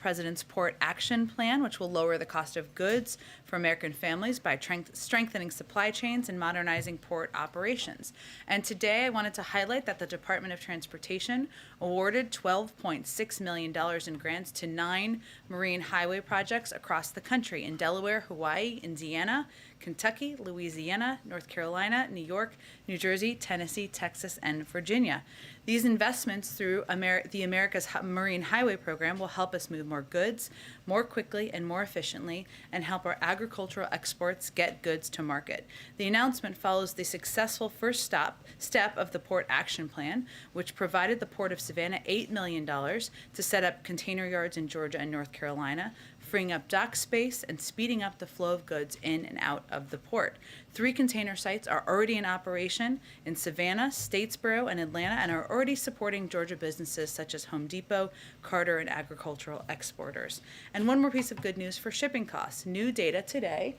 President's Port Action Plan, which will lower the cost of goods for American families by strengthening supply chains and modernizing port operations. And today I wanted to highlight that the Department of Transportation awarded $12.6 million in grants to 9 marine highway projects across the country in Delaware, Hawaii, Indiana, Kentucky, Louisiana, North Carolina, New York, New Jersey, Tennessee, Texas, and Virginia. These investments through the America's Marine Highway Program will help us move more goods more quickly and more efficiently and help our agricultural exports get goods to market. The announcement follows the successful first step of the Port Action Plan, which provided the Port of Savannah $8 million to set up container yards in Georgia and North Carolina, freeing up dock space and speeding up the flow of goods in and out of the port. 3 container sites are already in operation in Savannah, Statesboro, and Atlanta, and are already supporting Georgia businesses such as Home Depot, Carter, and agricultural exporters. And one more piece of good news for shipping costs. New data today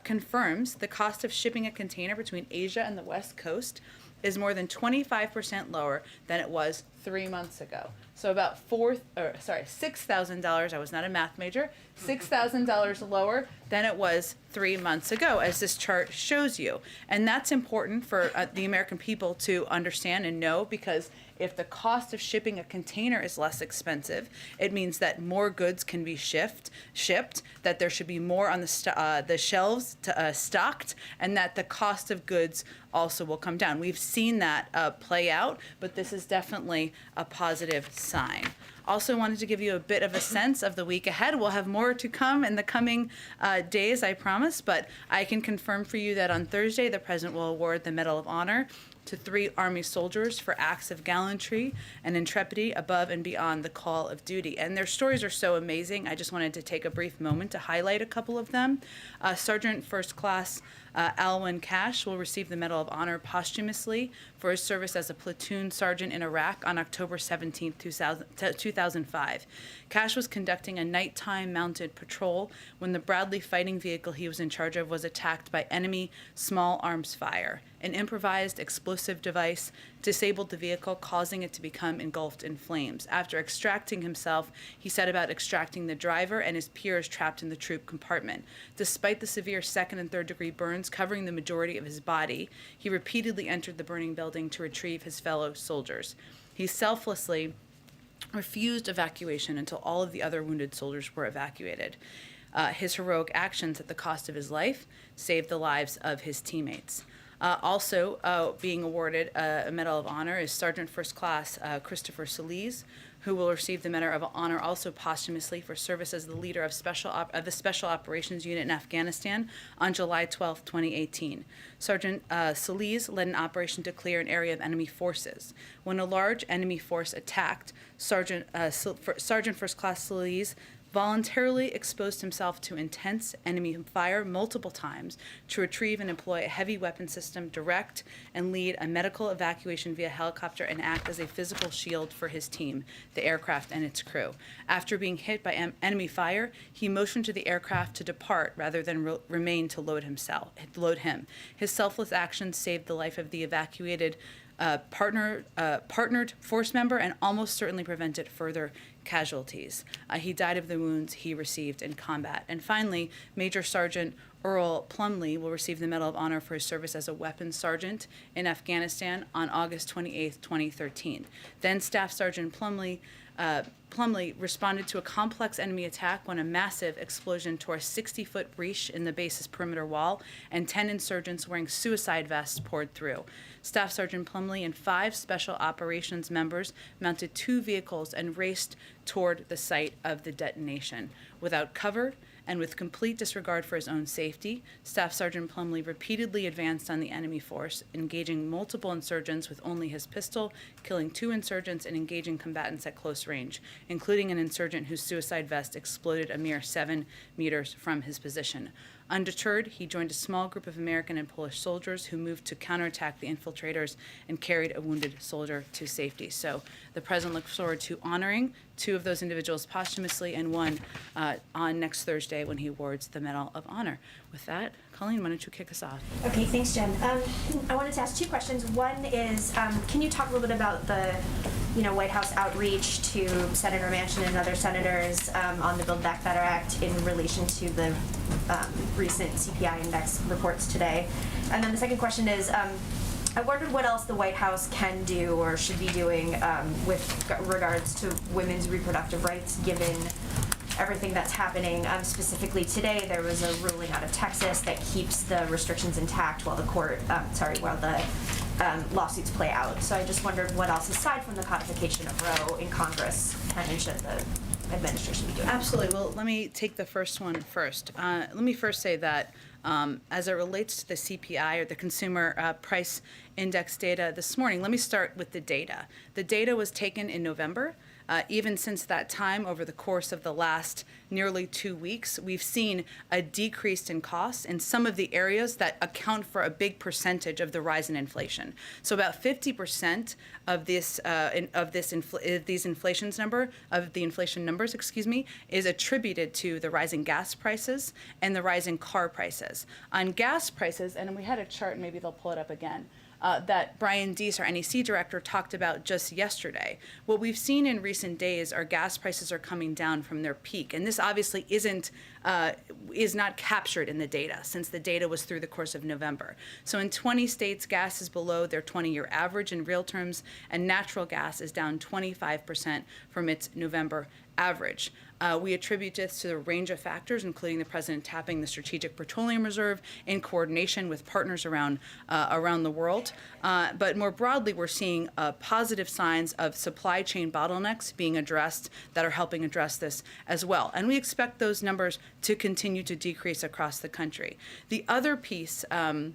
confirms the cost of shipping a container between Asia and the West Coast is more than 25% lower than it was 3 months ago. So about $6,000, I was not a math major, $6,000 lower than it was 3 months ago, as this chart shows you. And that's important for the American people to understand and know, because if the cost of shipping a container is less expensive, it means that more goods can be shipped, that there should be more on the shelves stocked, and that the cost of goods also will come down. We've seen that play out, but this is definitely a positive sign. Also wanted to give you a bit of a sense of the week ahead. We'll have more to come in the coming days, I promise, but I can confirm for you that on Thursday, the President will award the Medal of Honor to 3 Army soldiers for acts of gallantry and intrepidity above and beyond the call of duty. And their stories are so amazing. I just wanted to take a brief moment to highlight a couple of them. Sergeant First Class Alwyn Cash will receive the Medal of Honor posthumously for his service as a platoon sergeant in Iraq on October 17, 2005. Cash was conducting a nighttime mounted patrol when the Bradley fighting vehicle he was in charge of was attacked by enemy small arms fire. An improvised explosive device disabled the vehicle, causing it to become engulfed in flames. After extracting himself, he set about extracting the driver and his peers trapped in the troop compartment. Despite the severe 2nd and 3rd degree burns covering the majority of his body, he repeatedly entered the burning building to retrieve his fellow soldiers. He selflessly refused evacuation until all of the other wounded soldiers were evacuated. His heroic actions at the cost of his life saved the lives of his teammates. Also being awarded a Medal of Honor is Sergeant First Class Christopher Solis, who will receive the Medal of Honor also posthumously for service as the leader of the Special Operations Unit in Afghanistan on July 12, 2018. Sergeant Solis led an operation to clear an area of enemy forces. When a large enemy force attacked, Sergeant First Class Solis voluntarily exposed himself to intense enemy fire multiple times to retrieve and employ a heavy weapon system, direct and lead a medical evacuation via helicopter, and act as a physical shield for his team, the aircraft and its crew. After being hit by enemy fire, he motioned to the aircraft to depart rather than remain to load him. His selfless actions saved the life of the evacuated partnered force member and almost certainly prevented further casualties. He died of the wounds he received in combat. And finally, Major Sergeant Earl Plumley will receive the Medal of Honor for his service as a weapons sergeant in Afghanistan on August 28, 2013. Then Staff Sergeant Plumley responded to a complex enemy attack when a massive explosion tore a 60-foot breach in the base's perimeter wall and 10 insurgents wearing suicide vests poured through. Staff Sergeant Plumley and 5 Special Operations members mounted 2 vehicles and raced toward the site of the detonation. Without cover and with complete disregard for his own safety, Staff Sergeant Plumley repeatedly advanced on the enemy force, engaging multiple insurgents with only his pistol, killing 2 insurgents and engaging combatants at close range, including an insurgent whose suicide vest exploded a mere 7 meters from his position. Undeterred, he joined a small group of American and Polish soldiers who moved to counterattack the infiltrators and carried a wounded soldier to safety. So the President looks forward to honoring 2 of those individuals posthumously and 1 on next Thursday when he awards the Medal of Honor. With that, Colleen, why don't you kick us off? Okay, thanks, Jen. I wanted to ask 2 questions. One is, can you talk a little bit about the White House outreach to Senator Manchin and other senators on the Build Back Better Act in relation to the recent CPI index reports today. And then the second question is, I wondered what else the White House can do or should be doing with regards to women's reproductive rights, given everything that's happening. Specifically today, there was a ruling out of Texas that keeps the restrictions intact while the lawsuits play out. So I just wondered what else, aside from the codification of Roe in Congress, can and should the administration be doing? Absolutely. Well, let me take the first one first. Let me first say that as it relates to the CPI, or the Consumer Price Index data this morning, let me start with the data. The data was taken in November. Even since that time, over the course of the last nearly 2 weeks, we've seen a decrease in costs in some of the areas that account for a big percentage of the rise in inflation. So about 50% of the inflation numbers, is attributed to the rising gas prices and the rising car prices. On gas prices, and we had a chart, maybe they'll pull it up again, that Brian Deese, our NEC director, talked about just yesterday. What we've seen in recent days are gas prices are coming down from their peak, and this obviously is not captured in the data, since the data was through the course of November. So in 20 states, gas is below their 20-year average in real terms, and natural gas is down 25% from its November average. We attribute this to a range of factors, including the president tapping the Strategic Petroleum Reserve in coordination with partners around the world. But more broadly, we're seeing positive signs of supply chain bottlenecks being addressed that are helping address this as well. And we expect those numbers to continue to decrease across the country. The other piece and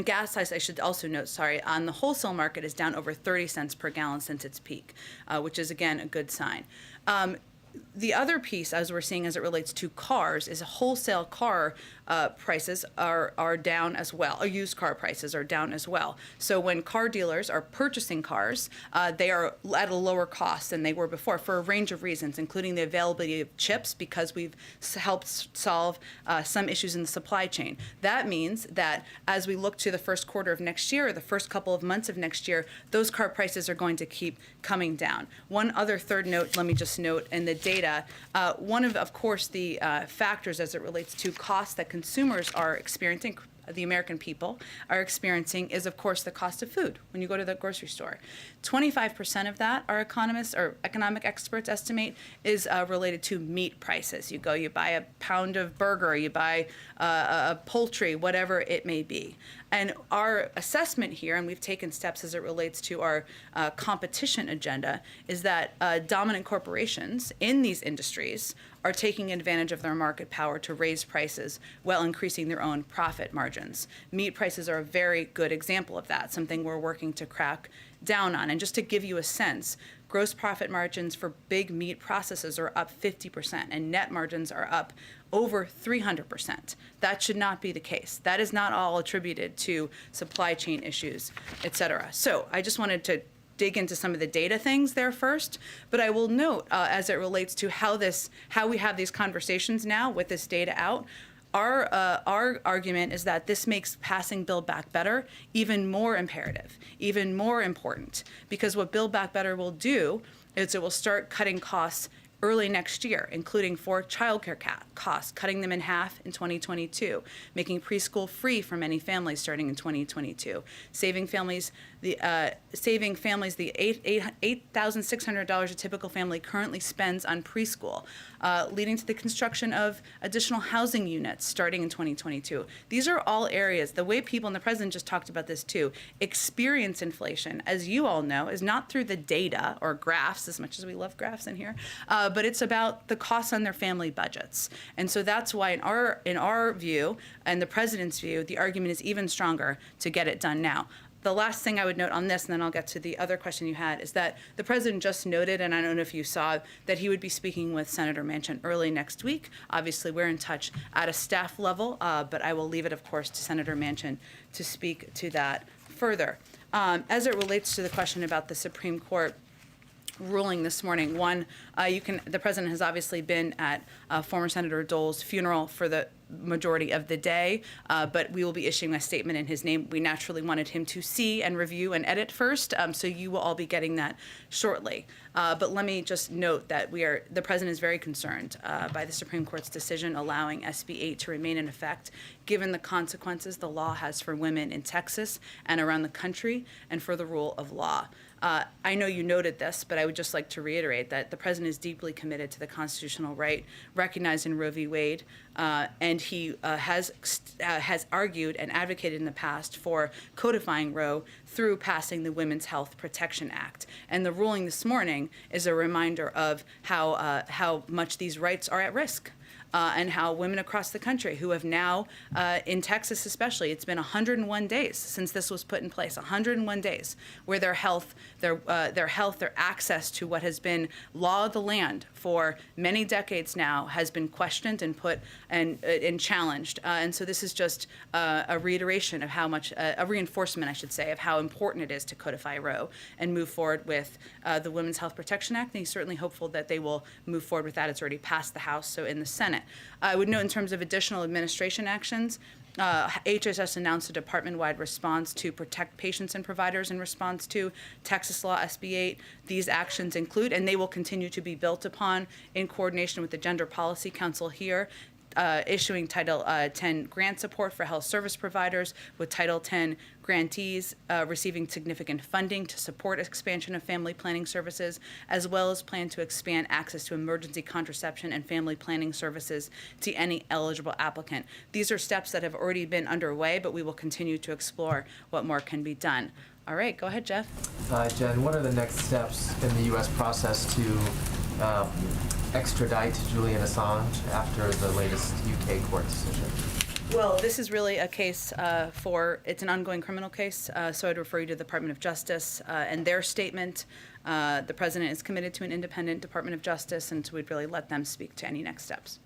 gas, I should also note, on the wholesale market is down over 30 cents per gallon since its peak, which is, again, a good sign. The other piece, as we're seeing as it relates to cars, is wholesale car prices are down as well. Or used car prices are down as well. So when car dealers are purchasing cars, they are at a lower cost than they were before for a range of reasons, including the availability of chips, because we've helped solve some issues in the supply chain. That means that as we look to the first quarter of next year, or the first couple of months of next year, those car prices are going to keep coming down. One other third note, let me just note in the data, one of course, the factors as it relates to costs that consumers are experiencing, the American people are experiencing, is of course the cost of food when you go to the grocery store. 25% of that, our economists or economic experts estimate, is related to meat prices. You go, you buy a pound of burger, you buy a poultry, whatever it may be. And our assessment here, and we've taken steps as it relates to our competition agenda, is that dominant corporations in these industries are taking advantage of their market power to raise prices while increasing their own profit margins. Meat prices are a very good example of that, something we're working to crack down on. And just to give you a sense, gross profit margins for big meat processors are up 50%, and net margins are up over 300%. That should not be the case. That is not all attributed to supply chain issues, et cetera. So I just wanted to dig into some of the data things there first, but I will note as it relates to how we have these conversations now with this data out, our argument is that this makes passing Build Back Better even more imperative, even more important, because what Build Back Better will do is it will start cutting costs early next year, including for childcare costs, cutting them in half in 2022, making preschool free for many families starting in 2022, saving families the $8,600 a typical family currently spends on preschool, leading to the construction of additional housing units starting in 2022. These are all areas, the way people, and the president just talked about this too, experience inflation, as you all know, is not through the data or graphs, as much as we love graphs in here, but it's about the costs on their family budgets. And so that's why in our view, and the president's view, the argument is even stronger to get it done now. The last thing I would note on this, and then I'll get to the other question you had, is that the president just noted, and I don't know if you saw, that he would be speaking with Senator Manchin early next week. Obviously, we're in touch at a staff level, but I will leave it, of course, to Senator Manchin to speak to that further. As it relates to the question about the Supreme Court, ruling this morning. One, the president has obviously been at former Senator Dole's funeral for the majority of the day, but we will be issuing a statement in his name. We naturally wanted him to see and review and edit first, so you will all be getting that shortly. But let me just note that the president is very concerned by the Supreme Court's decision allowing SB 8 to remain in effect, given the consequences the law has for women in Texas and around the country and for the rule of law. I know you noted this, but I would just like to reiterate that the president is deeply committed to the constitutional right recognized in Roe v. Wade, and he has argued and advocated in the past for codifying Roe through passing the Women's Health Protection Act. And the ruling this morning is a reminder of how much these rights are at risk. And how women across the country who have now, in Texas especially, it's been 101 days since this was put in place, 101 days, where their health, their access to what has been law of the land for many decades now has been questioned and put and challenged. And so this is just a reiteration of how much, a reinforcement, I should say, of how important it is to codify Roe and move forward with the Women's Health Protection Act. And he's certainly hopeful that they will move forward with that. It's already passed the House, so in the Senate. I would note in terms of additional administration actions, HHS announced a department-wide response to protect patients and providers in response to Texas Law SB 8. These actions include, and they will continue to be built upon in coordination with the Gender Policy Council here, issuing Title 10 grant support for health service providers, with Title 10 grantees receiving significant funding to support expansion of family planning services, as well as plan to expand access to emergency contraception and family planning services to any eligible applicant. These are steps that have already been underway, but we will continue to explore what more can be done. All right, go ahead, Jeff. Jen, what are the next steps in the U.S. process to extradite Julian Assange after the latest UK court decision? Well, this is really a case it's an ongoing criminal case, so I'd refer you to the Department of Justice and their statement. The president is committed to an independent Department of Justice, and so we'd really let them speak to any next steps.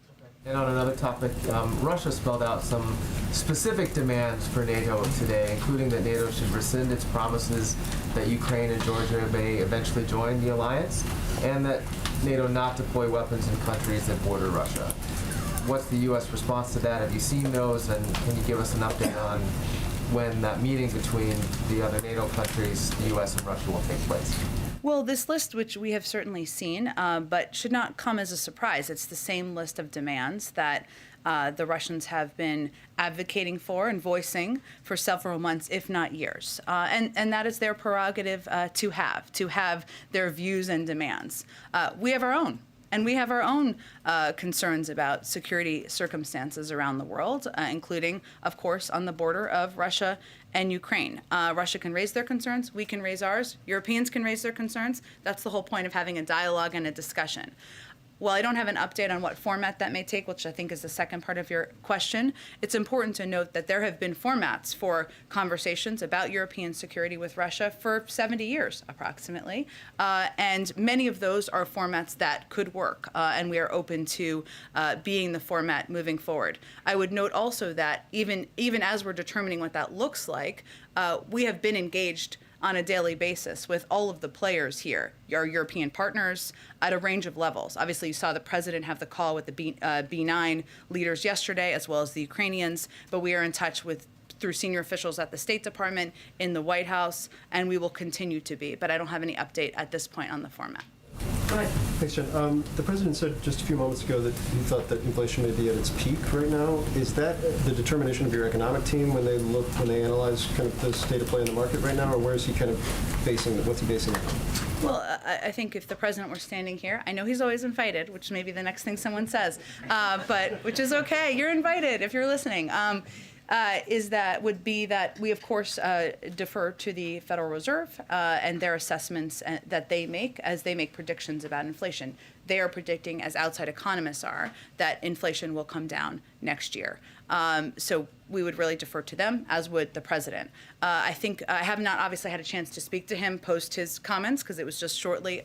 And on another topic, Russia spelled out some specific demands for NATO today, including that NATO should rescind its promises that Ukraine and Georgia may eventually join the alliance, and that NATO not deploy weapons in countries that border Russia. What's the U.S. response to that? Have you seen those, and can you give us an update on when that meeting between the other NATO countries, the U.S. and Russia, will take place? Well, this list, which we have certainly seen, but should not come as a surprise. It's the same list of demands that the Russians have been advocating for and voicing for several months, if not years. And that is their prerogative to have their views and demands. We have our own. And we have our own concerns about security circumstances around the world, including, of course, on the border of Russia and Ukraine. Russia can raise their concerns. We can raise ours. Europeans can raise their concerns. That's the whole point of having a dialogue and a discussion. While I don't have an update on what format that may take, which I think is the second part of your question, it's important to note that there have been formats for conversations about European security with Russia for 70 years, approximately. And many of those are formats that could work, and we are open to being the format moving forward. I would note also that even as we're determining what that looks like, we have been engaged on a daily basis with all of the players here, our European partners, at a range of levels. Obviously, you saw the president have the call with the B9 leaders yesterday, as well as the Ukrainians, but we are in touch through senior officials at the State Department, in the White House, and we will continue to be. But I don't have any update at this point on the format. Go ahead. Thanks, Jen. The president said just a few moments ago that he thought that inflation may be at its peak right now. Is that the determination of your economic team when they analyze kind of the state of play in the market right now, or where is he kind of what's he basing it on? Well, I think if the president were standing here, I know he's always invited, which may be the next thing someone says, but which is okay. You're invited if you're listening. Would be that we, of course, defer to the Federal Reserve and their assessments that they make as they make predictions about inflation. They are predicting, as outside economists are, that inflation will come down next year. So we would really defer to them, as would the president. I think I have not obviously had a chance to speak to him post his comments, because it was just shortly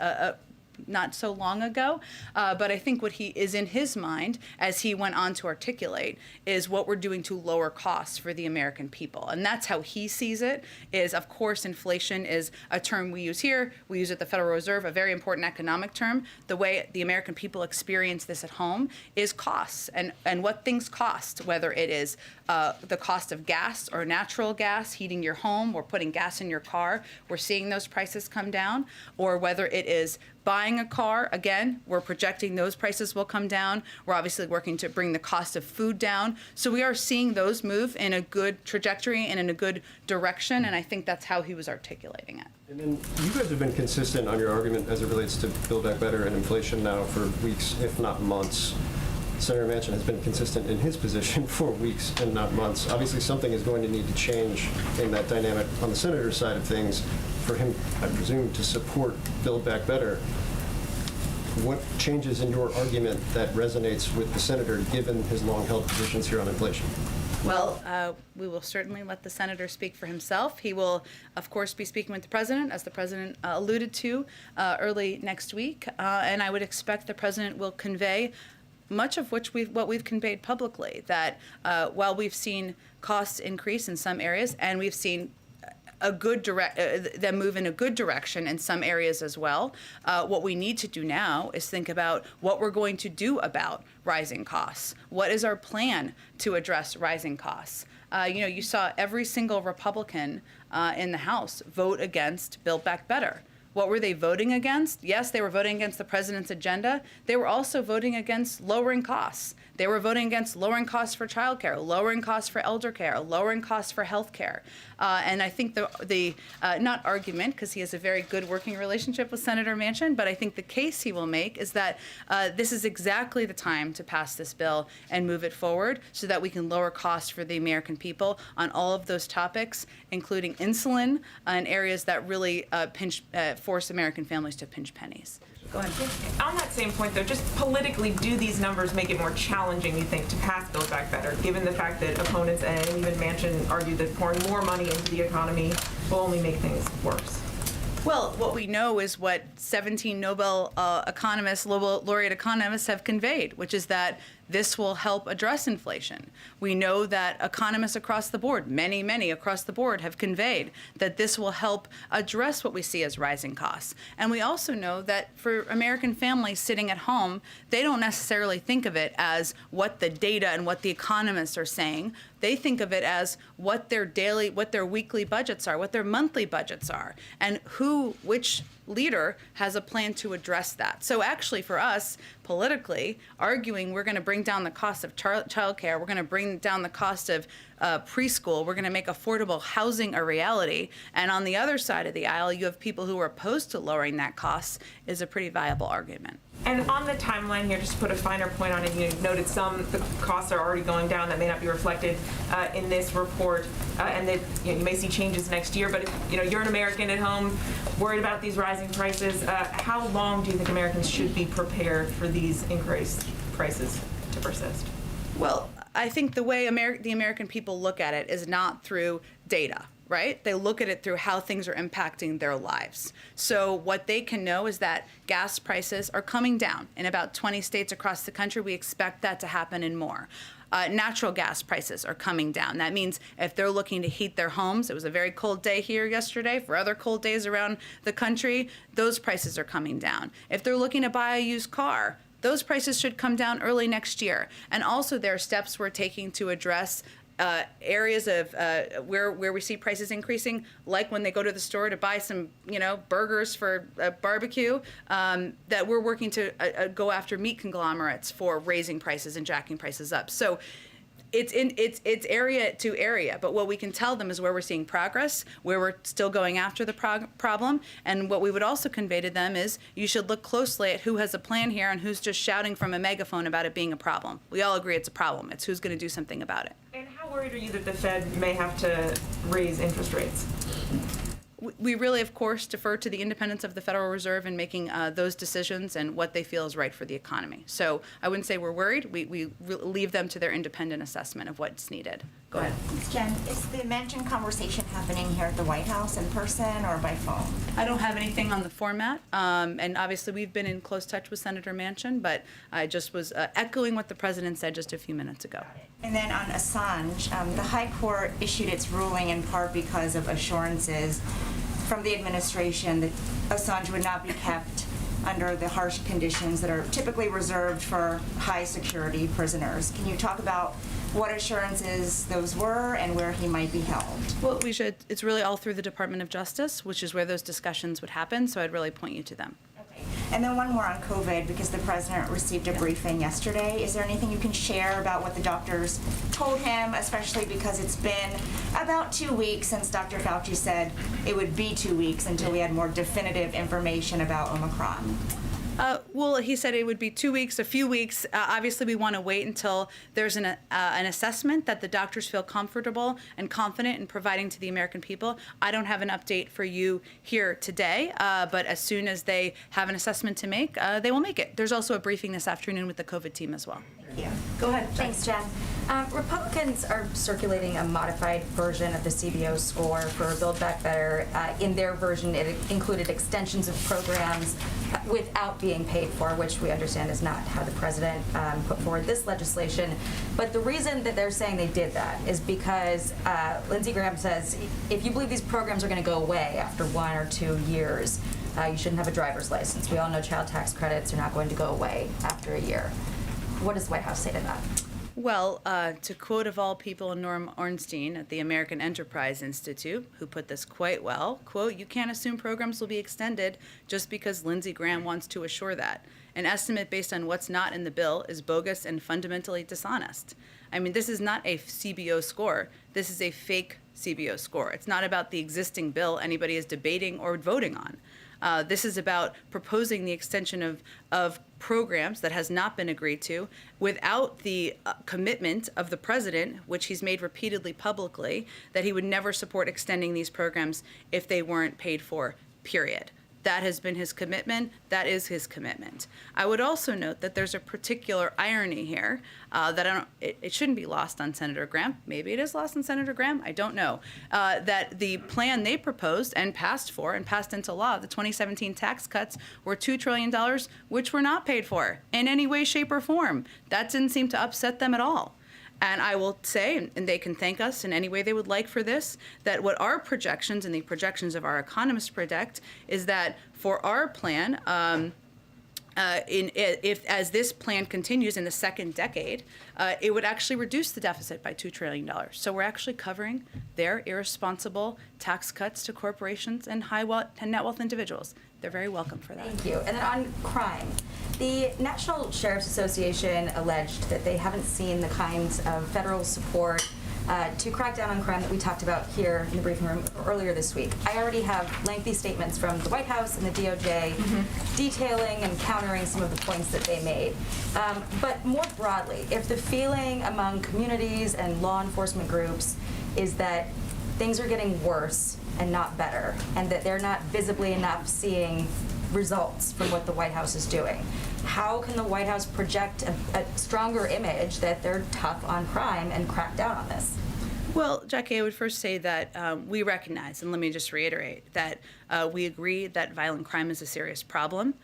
not so long ago. But I think what he is in his mind, as he went on to articulate, is what we're doing to lower costs for the American people. And that's how he sees it, is, of course, inflation is a term we use here. We use it at the Federal Reserve, a very important economic term. The way the American people experience this at home is costs and what things cost, whether it is the cost of gas or natural gas, heating your home or putting gas in your car. We're seeing those prices come down. Or whether it is buying a car, again, we're projecting those prices will come down. We're obviously working to bring the cost of food down. So we are seeing those move in a good trajectory and in a good direction, and I think that's how he was articulating it. And then you guys have been consistent on your argument as it relates to Build Back Better and inflation now for weeks, if not months. Senator Manchin has been consistent in his position for weeks and not months. Obviously, something is going to need to change in that dynamic on the senator's side of things for him, I presume, to support Build Back Better. What changes in your argument that resonates with the senator, given his long-held positions here on inflation? Well, we will certainly let the senator speak for himself. He will, of course, be speaking with the president, as the president alluded to early next week, and I would expect the president will convey much of what we've conveyed publicly, that while we've seen costs increase in some areas, and we've seen them move in a good direction in some areas as well. What we need to do now is think about what we're going to do about rising costs. What is our plan to address rising costs? You saw every single Republican in the House vote against Build Back Better. What were they voting against? Yes, they were voting against the president's agenda. They were also voting against lowering costs. They were voting against lowering costs for childcare, lowering costs for elder care, lowering costs for health care. And I think the not argument, because he has a very good working relationship with Senator Manchin, but I think the case he will make is that this is exactly the time to pass this bill and move it forward so that we can lower costs for the American people on all of those topics, including insulin and areas that really force American families to pinch pennies. Go ahead. On that same point, though, just politically, do these numbers make it more challenging, you think, to pass Build Back Better, given the fact that opponents and even Manchin argue that pouring more money into the economy will only make things worse? Well, what we know is what 17 Nobel laureate economists have conveyed, which is that this will help address inflation. We know that economists across the board, many across the board, have conveyed that this will help address what we see as rising costs. And we also know that for American families sitting at home, they don't necessarily think of it as what the data and what the economists are saying. They think of it as what their weekly budgets are, what their monthly budgets are, and which leader has a plan to address that. So actually for us, politically, arguing we're going to bring down the cost of childcare, we're going to bring down the cost of preschool, we're going to make affordable housing a reality, and on the other side of the aisle, you have people who are opposed to lowering that cost, is a pretty viable argument. And on the timeline here, just to put a finer point on it, you noted the costs are already going down that may not be reflected in this report, and that you may see changes next year. But if you're an American at home worried about these rising prices, how long do you think Americans should be prepared for these increased prices to persist? Well, I think the way the American people look at it is not through data. Right? They look at it through how things are impacting their lives. So what they can know is that gas prices are coming down in about 20 states across the country. We expect that to happen in more. Natural gas prices are coming down. That means if they're looking to heat their homes, it was a very cold day here yesterday, for other cold days around the country, those prices are coming down. If they're looking to buy a used car, those prices should come down early next year. And also there are steps we're taking to address areas of where we see prices increasing, like when they go to the store to buy some, burgers for a barbecue, that we're working to go after meat conglomerates for raising prices and jacking prices up. So it's area to area, but what we can tell them is where we're seeing progress, where we're still going after the problem, and what we would also convey to them is you should look closely at who has a plan here and who's just shouting from a megaphone about it being a problem. We all agree it's a problem. It's who's going to do something about it. And how worried are you that the Fed may have to raise interest rates? We really, of course, defer to the independence of the Federal Reserve in making those decisions and what they feel is right for the economy. So I wouldn't say we're worried. We leave them to their independent assessment of what's needed. Go ahead. Jen, is the mentioned conversation happening here at the White House in person or by phone? I don't have anything on the format, and obviously we've been in close touch with Senator Manchin, but I just was echoing what the president said just a few minutes ago. And then on Assange, the High Court issued its ruling in part because of assurances from the administration that Assange would not be kept under the harsh conditions that are typically reserved for high security prisoners. Can you talk about what assurances those were and where he might be held? Well, it's really all through the Department of Justice, which is where those discussions would happen, so I'd really point you to them. Okay. And then one more on COVID, because the president received a briefing yesterday. Is there anything you can share about what the doctors told him, especially because it's been about 2 weeks since Dr. Fauci said it would be 2 weeks until we had more definitive information about Omicron? Well, he said it would be 2 weeks, a few weeks. Obviously, we want to wait until there's an assessment that the doctors feel comfortable and confident in providing to the American people. I don't have an update for you here today, but as soon as they have an assessment to make, they will make it. There's also a briefing this afternoon with the COVID team as well. Thank you. Go ahead. Thanks, Jen. Republicans are circulating a modified version of the CBO score for Build Back Better. In their version, it included extensions of programs without being paid for, which we understand is not how the president put forward this legislation. But the reason that they're saying they did that is because Lindsey Graham says, if you believe these programs are going to go away after 1 or 2 years, you shouldn't have a driver's license. We all know child tax credits are not going to go away after a year. What does the White House say to that? Well, to quote of all people Norm Ornstein at the American Enterprise Institute, who put this quite well, quote, "You can't assume programs will be extended just because Lindsey Graham wants to assure that. An estimate based on what's not in the bill is bogus and fundamentally dishonest." I mean, this is not a CBO score. This is a fake CBO score. It's not about the existing bill anybody is debating or voting on. This is about proposing the extension of programs that has not been agreed to without the commitment of the president, which he's made repeatedly publicly, that he would never support extending these programs if they weren't paid for, period. That has been his commitment. That is his commitment. I would also note that there's a particular irony here that it shouldn't be lost on Senator Graham. Maybe it is lost on Senator Graham. I don't know. That the plan they proposed and passed into law, the 2017 tax cuts, were $2 trillion, which were not paid for in any way, shape, or form. That didn't seem to upset them at all. And I will say, and they can thank us in any way they would like for this, that what our projections and the projections of our economists predict is that for our plan, as this plan continues in the second decade, it would actually reduce the deficit by $2 trillion. So we're actually covering their irresponsible tax cuts to corporations and net wealth individuals. They're very welcome for that. Thank you. And then on crime, the National Sheriff's Association alleged that they haven't seen the kinds of federal support to crack down on crime that we talked about here in the briefing room earlier this week. I already have lengthy statements from the White House and the DOJ detailing and countering some of the points that they made. But more broadly, if the feeling among communities and law enforcement groups is that things are getting worse and not better, and that they're not visibly enough seeing results from what the White House is doing, how can the White House project a stronger image that they're tough on crime and crack down on this? Well, Jackie, I would first say that we recognize, and let me just reiterate, that we agree that violent crime is a serious problem.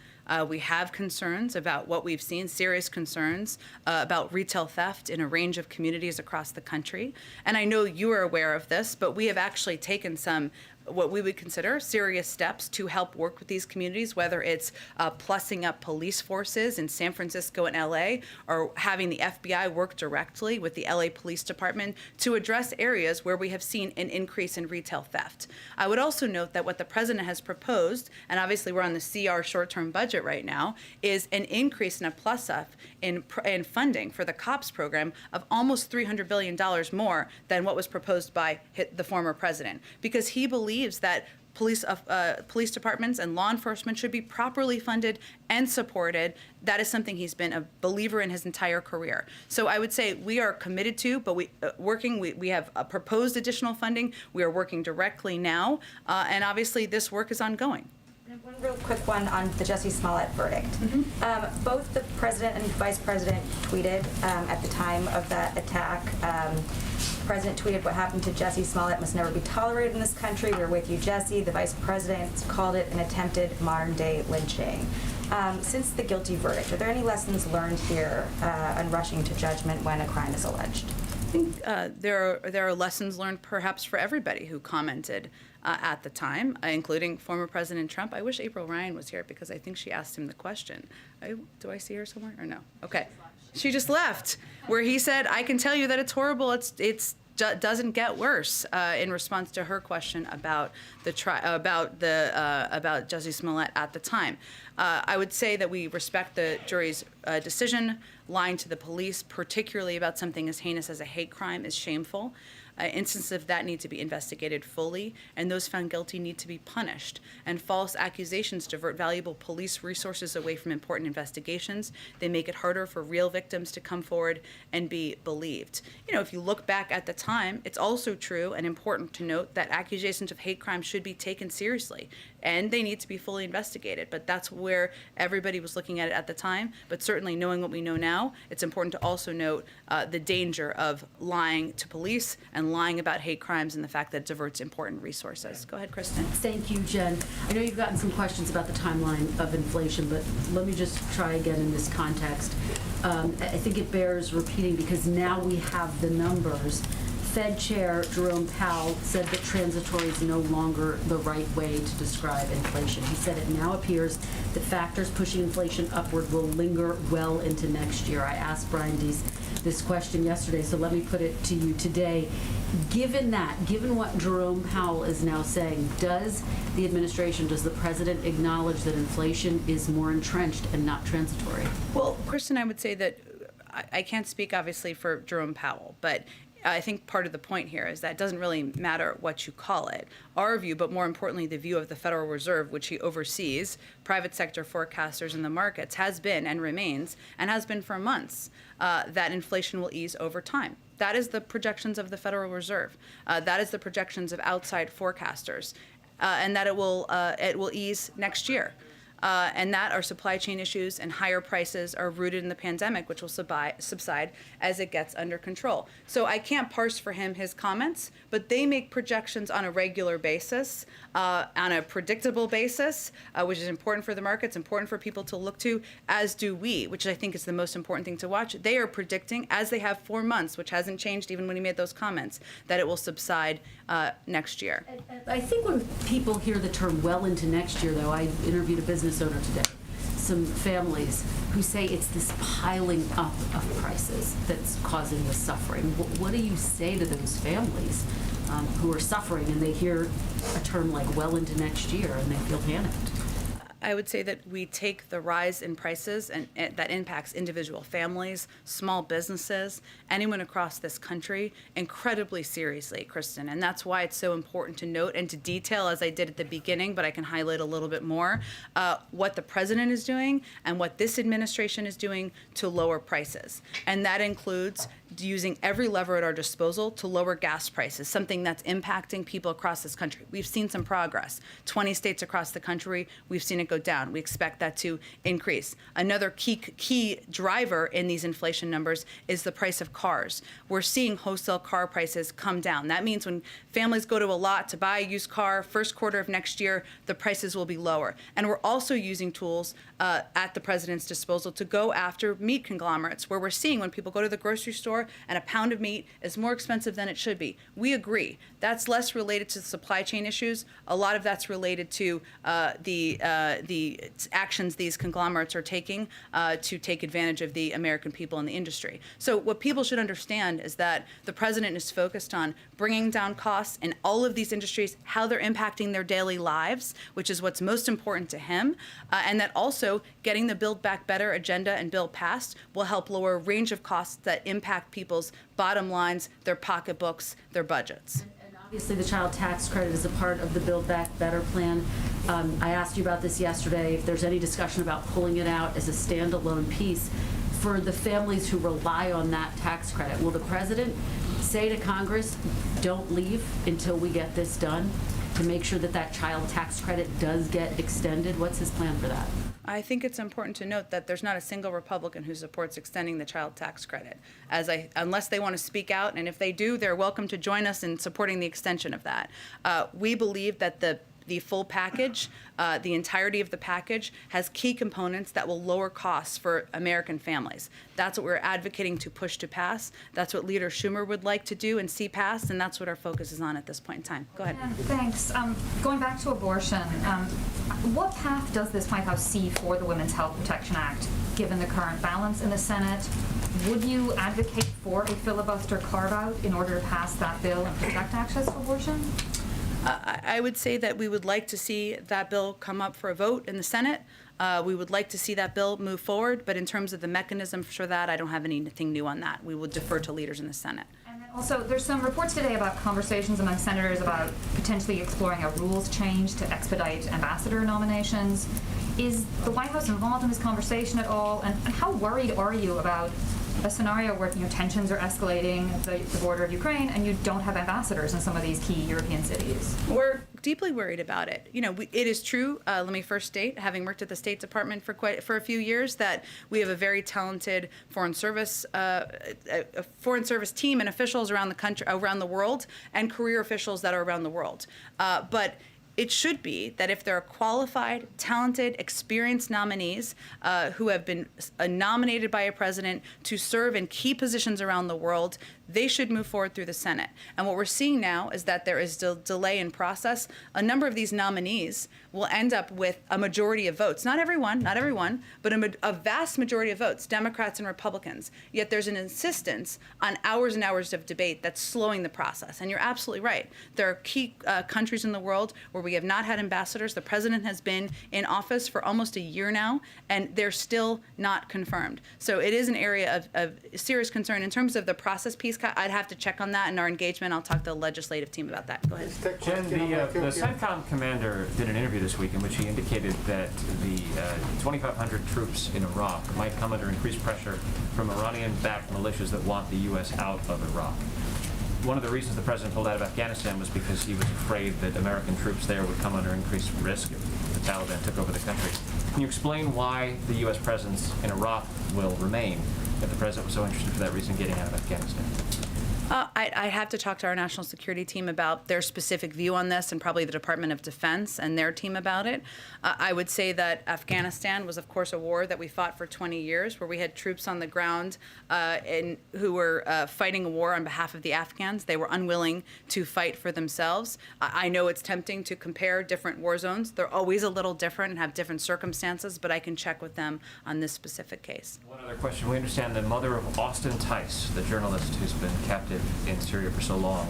We have concerns about what we've seen, serious concerns about retail theft in a range of communities across the country. And I know you are aware of this, but we have actually taken some what we would consider serious steps to help work with these communities, whether it's plussing up police forces in San Francisco and LA, or having the FBI work directly with the LA Police Department to address areas where we have seen an increase in retail theft. I would also note that what the president has proposed, and obviously we're on the CR short-term budget right now, is an increase and a plus up in funding for the COPS program of almost $300 billion more than what was proposed by the former president, because he believes that police departments and law enforcement should be properly funded and supported. That is something he's been a believer in his entire career. So I would say we are committed to, but we have proposed additional funding. We are working directly now, and obviously this work is ongoing. One real quick one on the Jussie Smallett verdict. Both the president and vice president tweeted at the time of that attack President tweeted, "What happened to Jesse Smallett must never be tolerated in this country. We're with you, Jesse." The Vice President called it an attempted modern-day lynching. Since the guilty verdict, are there any lessons learned here on rushing to judgment when a crime is alleged? I think there are lessons learned perhaps for everybody who commented at the time, including former President Trump. I wish April Ryan was here because I think she asked him the question. Do I see her somewhere or no? Okay. She just left, where he said, "I can tell you that it's horrible. It's doesn't get worse," in response to her question about about Jesse Smallett at the time. I would say that we respect the jury's decision. Lying to the police, particularly about something as heinous as a hate crime, is shameful. Instances of that need to be investigated fully, and those found guilty need to be punished. And false accusations divert valuable police resources away from important investigations. They make it harder for real victims to come forward and be believed. You know, if you look back at the time, it's also true and important to note that accusations of hate crime should be taken seriously, and they need to be fully investigated. But that's where everybody was looking at it at the time. But certainly, knowing what we know now, it's important to also note the danger of lying to police and lying about hate crimes and the fact that it diverts important resources. Go ahead, Kristen. Thank you, Jen. I know you've gotten some questions about the timeline of inflation, but let me just try again in this context. I think it bears repeating because now we have the numbers. Fed Chair Jerome Powell said that transitory is no longer the right way to describe inflation. He said it now appears that factors pushing inflation upward will linger well into next year. I asked Brian Deese this question yesterday, so let me put it to you today. Given what Jerome Powell is now saying, does the administration, does the president acknowledge that inflation is more entrenched and not transitory? Well, Kristen, I would say that I can't speak obviously for Jerome Powell, but I think part of the point here is that it doesn't really matter what you call it. Our view, but more importantly, the view of the Federal Reserve, which he oversees, private sector forecasters in the markets, has been and remains, and has been for months, that inflation will ease over time. That is the projections of the Federal Reserve. That is the projections of outside forecasters, and that it will ease next year. And that our supply chain issues and higher prices are rooted in the pandemic, which will subside as it gets under control. So I can't parse for him his comments, but they make projections on a regular basis, on a predictable basis, which is important for the markets, important for people to look to, as do we, which I think is the most important thing to watch. They are predicting, as they have for months, which hasn't changed even when he made those comments, that it will subside next year. I think when people hear the term well into next year, though, I interviewed a business owner today, some families who say it's this piling up of prices that's causing the suffering. What do you say to those families who are suffering and they hear a term like well into next year and they feel panicked? I would say that we take the rise in prices and that impacts individual families, small businesses, anyone across this country incredibly seriously, Kristen. And that's why it's so important to note and to detail, as I did at the beginning, but I can highlight a little bit more, what the president is doing and what this administration is doing to lower prices. And that includes using every lever at our disposal to lower gas prices, something that's impacting people across this country. We've seen some progress. 20 states across the country, we've seen it go down. We expect that to increase. Another key driver in these inflation numbers is the price of cars. We're seeing wholesale car prices come down. That means when families go to a lot to buy a used car, first quarter of next year, the prices will be lower. And we're also using tools at the president's disposal to go after meat conglomerates, where we're seeing when people go to the grocery store and a pound of meat is more expensive than it should be. We agree. That's less related to supply chain issues. A lot of that's related to the actions these conglomerates are taking to take advantage of the American people and the industry. So what people should understand is that the president is focused on bringing down costs in all of these industries, how they're impacting their daily lives, which is what's most important to him, and that also getting the Build Back Better agenda and bill passed will help lower a range of costs that impact people's bottom lines, their pocketbooks, their budgets. And obviously the child tax credit is a part of the Build Back Better plan. I asked you about this yesterday, if there's any discussion about pulling it out as a standalone piece for the families who rely on that tax credit. Will the president say to Congress, don't leave until we get this done? to make sure that that child tax credit does get extended? What's his plan for that? I think it's important to note that there's not a single Republican who supports extending the child tax credit, unless they want to speak out, and if they do, they're welcome to join us in supporting the extension of that. We believe that the full package, the entirety of the package, has key components that will lower costs for American families. That's what we're advocating to push to pass. That's what Leader Schumer would like to do and see passed, and that's what our focus is on at this point in time. Go ahead. Thanks. Going back to abortion, what path does this White House see for the Women's Health Protection Act, given the current balance in the Senate? Would you advocate for a filibuster carve-out in order to pass that bill and protect access to abortion? I would say that we would like to see that bill come up for a vote in the Senate. We would like to see that bill move forward, but in terms of the mechanism for that, I don't have anything new on that. We will defer to leaders in the Senate. And then also, there's some reports today about conversations among senators about potentially exploring a rules change to expedite ambassador nominations. Is the White House involved in this conversation at all? And how worried are you about a scenario where tensions are escalating at the border of Ukraine and you don't have ambassadors in some of these key European cities? We're deeply worried about it. It is true, let me first state, having worked at the State Department for a few years, that we have a very talented foreign service team and officials around the country, around the world, and career officials that are around the world. But it should be that if there are qualified, talented, experienced nominees who have been nominated by a president to serve in key positions around the world, they should move forward through the Senate. And what we're seeing now is that there is delay in process. A number of these nominees will end up with a majority of votes. Not everyone, but a vast majority of votes, Democrats and Republicans. Yet there's an insistence on hours and hours of debate that's slowing the process. And you're absolutely right. There are key countries in the world where we have not had ambassadors. The president has been in office for almost a year now, and they're still not confirmed. So it is an area of serious concern. In terms of the process piece, I'd have to check on that in our engagement. I'll talk to the legislative team about that. Go ahead. Jen, the CENTCOM commander did an interview this week in which he indicated that the 2,500 troops in Iraq might come under increased pressure from Iranian-backed militias that want the U.S. out of Iraq. One of the reasons the president pulled out of Afghanistan was because he was afraid that American troops there would come under increased risk if the Taliban took over the country. Can you explain why the U.S. presence in Iraq will remain if the president was so interested for that reason getting out of Afghanistan? I have to talk to our national security team about their specific view on this, and probably the Department of Defense and their team about it. I would say that Afghanistan was, of course, a war that we fought for 20 years, where we had troops on the ground who were fighting a war on behalf of the Afghans. They were unwilling to fight for themselves. I know it's tempting to compare different war zones. They're always a little different and have different circumstances, but I can check with them on this specific case. One other question. We understand the mother of Austin Tice, the journalist who's been captive in Syria for so long,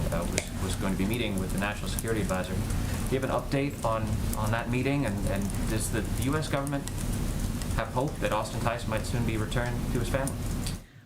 was going to be meeting with the National Security Advisor. Do you have an update on that meeting? And does the U.S. government have hope that Austin Tice might soon be returned to his family?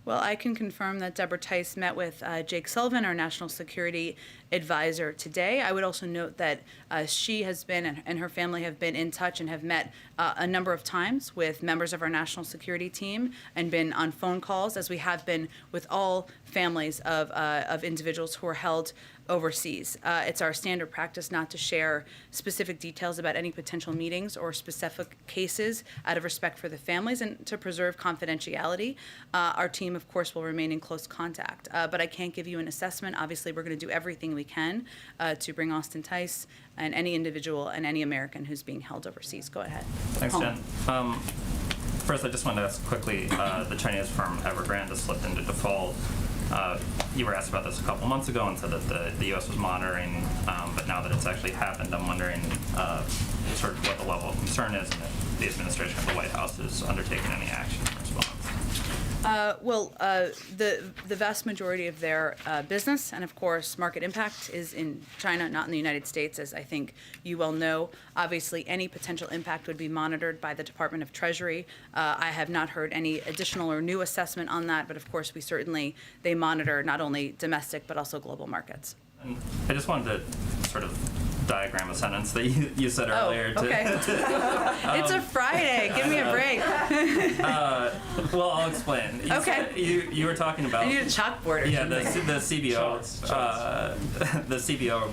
Well, I can confirm that Deborah Tice met with Jake Sullivan, our national security advisor, today. I would also note that she has been and her family have been in touch and have met a number of times with members of our national security team and been on phone calls, as we have been with all families of individuals who are held overseas. It's our standard practice not to share specific details about any potential meetings or specific cases out of respect for the families and to preserve confidentiality. Our team, of course, will remain in close contact, but I can't give you an assessment. Obviously, we're going to do everything we can to bring Austin Tice and any individual and any American who's being held overseas. Go ahead. Thanks, Jen. First, I just wanted to ask quickly, the Chinese firm Evergrande has slipped into default. You were asked about this a couple months ago and said that the U.S. was monitoring, but now that it's actually happened, I'm wondering sort of what the level of concern is and if the administration of the White House is undertaking any action in response. The vast majority of their business and, of course, market impact is in China, not in the United States, as I think you well know. Obviously, any potential impact would be monitored by the Department of Treasury. I have not heard any additional or new assessment on that, but, of course, they monitor not only domestic but also global markets. And I just wanted to sort of diagram a sentence that you said earlier. Okay. It's a Friday. Give me a break. Well, I'll explain. You were talking about. I need a chalkboard or something. The CBO, the CBO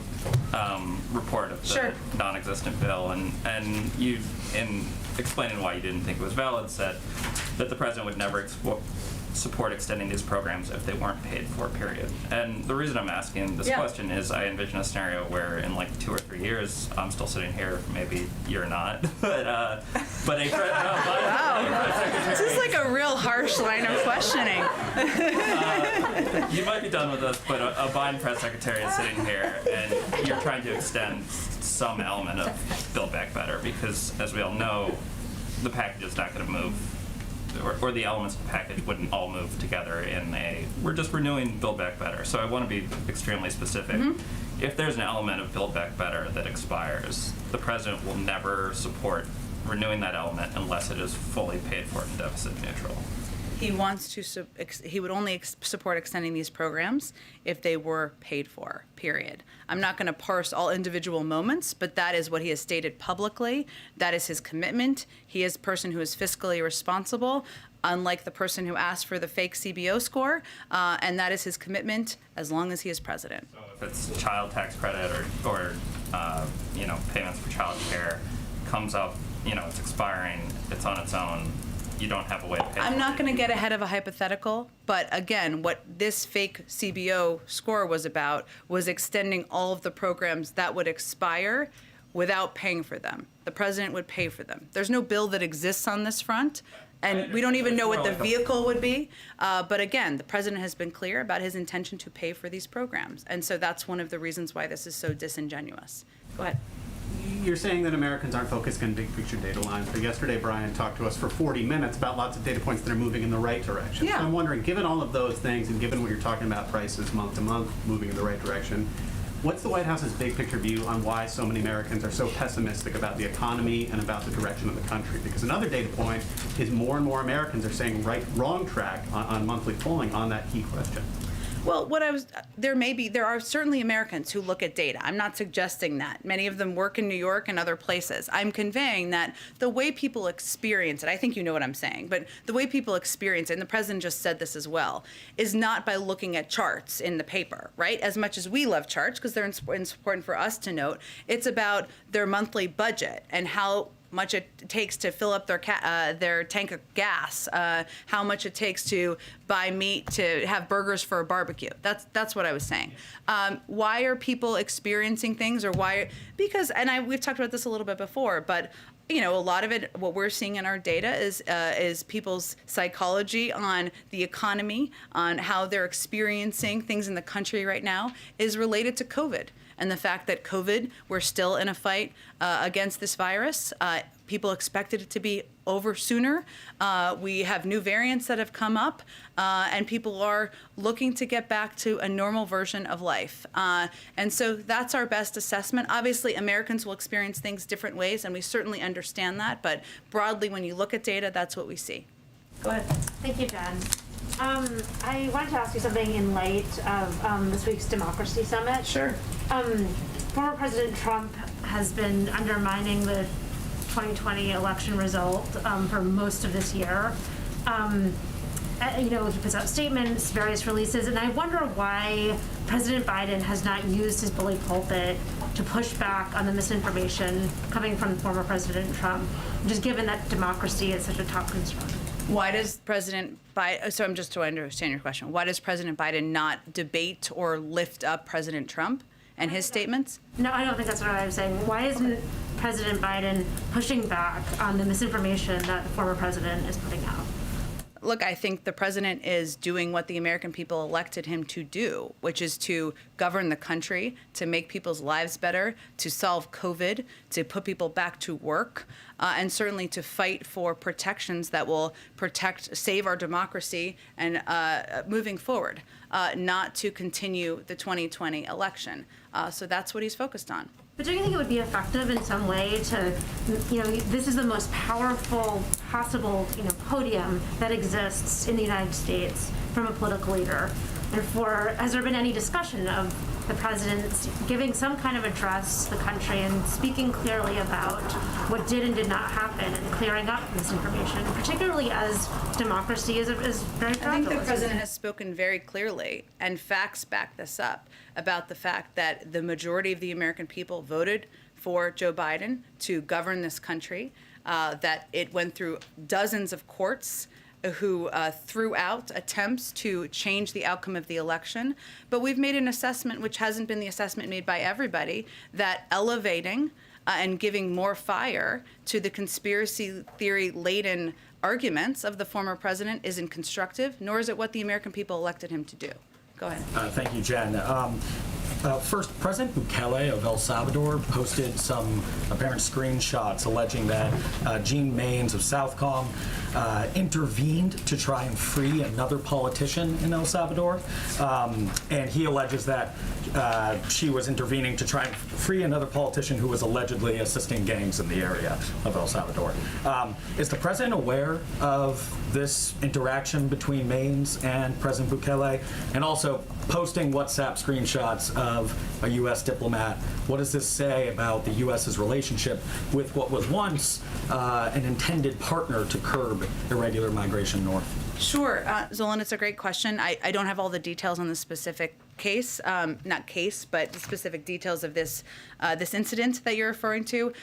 report of the non-existent bill, and you, in explaining why you didn't think it was valid, said that the president would never support extending these programs if they weren't paid for, period. And the reason I'm asking this question is I envision a scenario where in like 2 or 3 years, I'm still sitting here, maybe you're not, but a This is like a real harsh line of questioning. You might be done with us, but a Biden press secretary is sitting here, and you're trying to extend some element of Build Back Better, because as we all know, the package is not going to move, or the elements of the package wouldn't all move together we're just renewing Build Back Better. So I want to be extremely specific. If there's an element of Build Back Better that expires, the president will never support renewing that element unless it is fully paid for and deficit neutral. He wants to, he would only support extending these programs if they were paid for, period. I'm not going to parse all individual moments, but that is what he has stated publicly. That is his commitment. He is a person who is fiscally responsible, unlike the person who asked for the fake CBO score, and that is his commitment as long as he is president. So if it's child tax credit or payments for child care comes up, it's expiring, it's on its own, you don't have a way to pay. I'm not going to get ahead of a hypothetical, but again, what this fake CBO score was about was extending all of the programs that would expire without paying for them. The president would pay for them. There's no bill that exists on this front, and we don't even know what the vehicle would be. But again, the president has been clear about his intention to pay for these programs, and so that's one of the reasons why this is so disingenuous. Go ahead. You're saying that Americans aren't focused on big picture data lines, but yesterday Brian talked to us for 40 minutes about lots of data points that are moving in the right direction. Yeah. So I'm wondering, given all of those things and given what you're talking about, prices month to month moving in the right direction, what's the White House's big picture view on why so many Americans are so pessimistic about the economy and about the direction of the country? Because another data point is more and more Americans are saying wrong track on monthly polling on that key question. Well, there are certainly Americans who look at data. I'm not suggesting that. Many of them work in New York and other places. I'm conveying that the way people experience it, I think you know what I'm saying, but the way people experience it, and the president just said this as well, is not by looking at charts in the paper, right? As much as we love charts, because they're important for us to note, it's about their monthly budget and how much it takes to fill up their tank of gas, how much it takes to buy meat to have burgers for a barbecue. That's what I was saying. Why are people experiencing things, or why? Because, and we've talked about this a little bit before, but a lot of it, what we're seeing in our data is people's psychology on the economy, on how they're experiencing things in the country right now, is related to COVID. And the fact that COVID, we're still in a fight against this virus. People expected it to be over sooner. We have new variants that have come up, and people are looking to get back to a normal version of life. And so that's our best assessment. Obviously, Americans will experience things different ways, and we certainly understand that. But broadly, when you look at data, that's what we see. Go ahead. Thank you, Jen. I wanted to ask you something in light of this week's Democracy Summit. Sure. Former President Trump has been undermining the 2020 election result for most of this year. He puts out statements, various releases, and I wonder why President Biden has not used his bully pulpit to push back on the misinformation coming from former President Trump, just given that democracy is such a top concern. Why does President Biden, so I'm just to understand your question, why does President Biden not debate or lift up President Trump and his statements? No, I don't think that's what I was saying. Why isn't President Biden pushing back on the misinformation that the former president is putting out? Look, I think the president is doing what the American people elected him to do, which is to govern the country, to make people's lives better, to solve COVID, to put people back to work, and certainly to fight for protections that will save our democracy and moving forward, not to continue the 2020 election. So that's what he's focused on. But do you think it would be effective in some way to, this is the most powerful possible, podium that exists in the United States from a political leader. Therefore, has there been any discussion of the president giving some kind of address to the country and speaking clearly about what did and did not happen and clearing up misinformation, particularly as democracy is very fragile? I think the president has spoken very clearly, and facts back this up, about the fact that the majority of the American people voted for Joe Biden to govern this country, that it went through dozens of courts who threw out attempts to change the outcome of the election. But we've made an assessment, which hasn't been the assessment made by everybody, that elevating and giving more fire to the conspiracy theory-laden arguments of the former president isn't constructive, nor is it what the American people elected him to do. Go ahead. Thank you, Jen. First, President Bukele of El Salvador posted some apparent screenshots alleging that Jean Maynes of Southcom intervened to try and free another politician in El Salvador. And he alleges that she was intervening to try and free another politician who was allegedly assisting gangs in the area of El Salvador. Is the president aware of this interaction between Maynes and President Bukele? And also posting WhatsApp screenshots of a U.S. diplomat. What does this say about the U.S.'s relationship with what was once an intended partner to curb irregular migration north? Sure, Zolan, it's a great question. I don't have all the details on the specific case, not case, but the specific details of this this incident that you're referring to.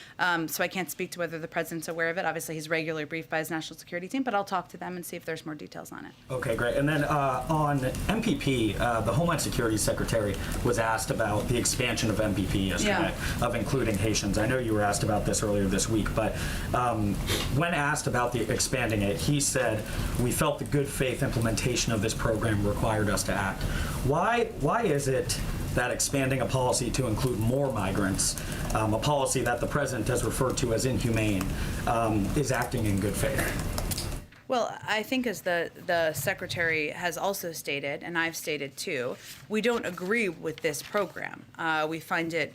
So I can't speak to whether the president's aware of it. Obviously, he's regularly briefed by his national security team, but I'll talk to them and see if there's more details on it. Okay, great. And then on MPP, the Homeland Security Secretary was asked about the expansion of MPP yesterday, of including Haitians. I know you were asked about this earlier this week, but when asked about the expanding it, he said, "We felt the good faith implementation of this program required us to act." Why is it that expanding a policy to include more migrants, a policy that the president has referred to as inhumane, is acting in good faith? Well, I think as the secretary has also stated, and I've stated too, we don't agree with this program. We find it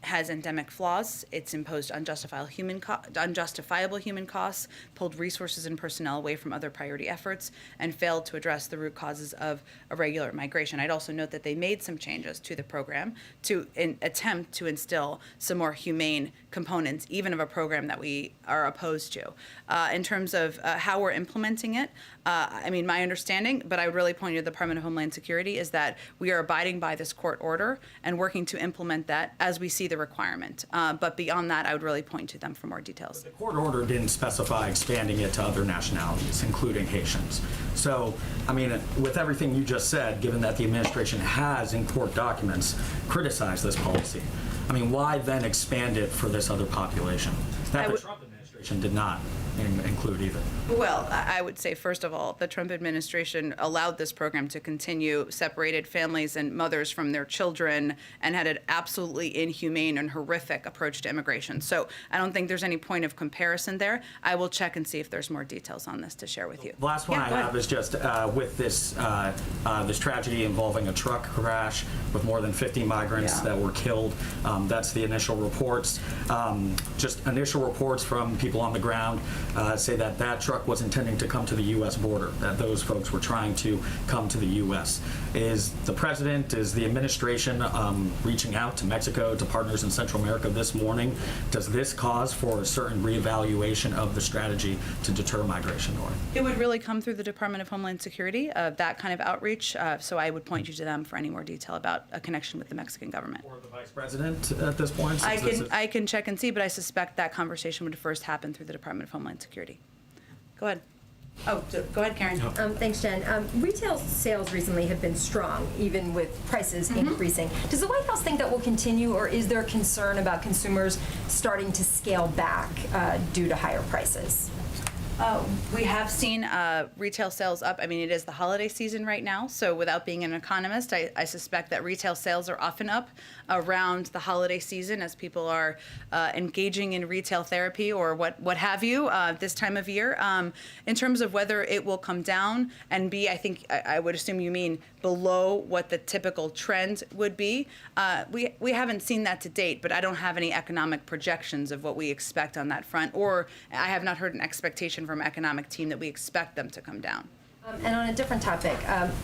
has endemic flaws. It's imposed unjustifiable human costs, pulled resources and personnel away from other priority efforts, and failed to address the root causes of irregular migration. I'd also note that they made some changes to the program to attempt to instill some more humane components, even of a program that we are opposed to. In terms of how we're implementing it, I mean, my understanding, but I would really point you to the Department of Homeland Security, is that we are abiding by this court order and working to implement that as we see the requirement. But beyond that, I would really point to them for more details. The court order didn't specify expanding it to other nationalities, including Haitians. So, I mean, with everything you just said, given that the administration has, in court documents, criticized this policy, I mean, why then expand it for this other population that the Trump administration did not include either? Well, I would say, first of all, the Trump administration allowed this program to continue, separated families and mothers from their children, and had an absolutely inhumane and horrific approach to immigration. So I don't think there's any point of comparison there. I will check and see if there's more details on this to share with you. The last one I have is just with this this tragedy involving a truck crash with more than 50 migrants that were killed. That's the initial reports. Just initial reports from people on the ground say that that truck was intending to come to the U.S. border, that those folks were trying to come to the U.S. Is the president, is the administration reaching out to Mexico, to partners in Central America this morning? Does this cause for a certain reevaluation of the strategy to deter migration north? It would really come through the Department of Homeland Security, that kind of outreach. So I would point you to them for any more detail about a connection with the Mexican government. Or the vice president at this point? I can check and see, but I suspect that conversation would first happen through the Department of Homeland Security. Go ahead. Oh, go ahead, Karen. Thanks, Jen. Retail sales recently have been strong, even with prices increasing. Does the White House think that will continue, or is there concern about consumers starting to scale back due to higher prices? We have seen retail sales up. I mean, it is the holiday season right now, so without being an economist, I suspect that retail sales are often up around the holiday season as people are engaging in retail therapy or what have you this time of year. In terms of whether it will come down and be, I think I would assume you mean below what the typical trend would be. We haven't seen that to date, but I don't have any economic projections of what we expect on that front, or I have not heard an expectation from economic team that we expect them to come down. And on a different topic,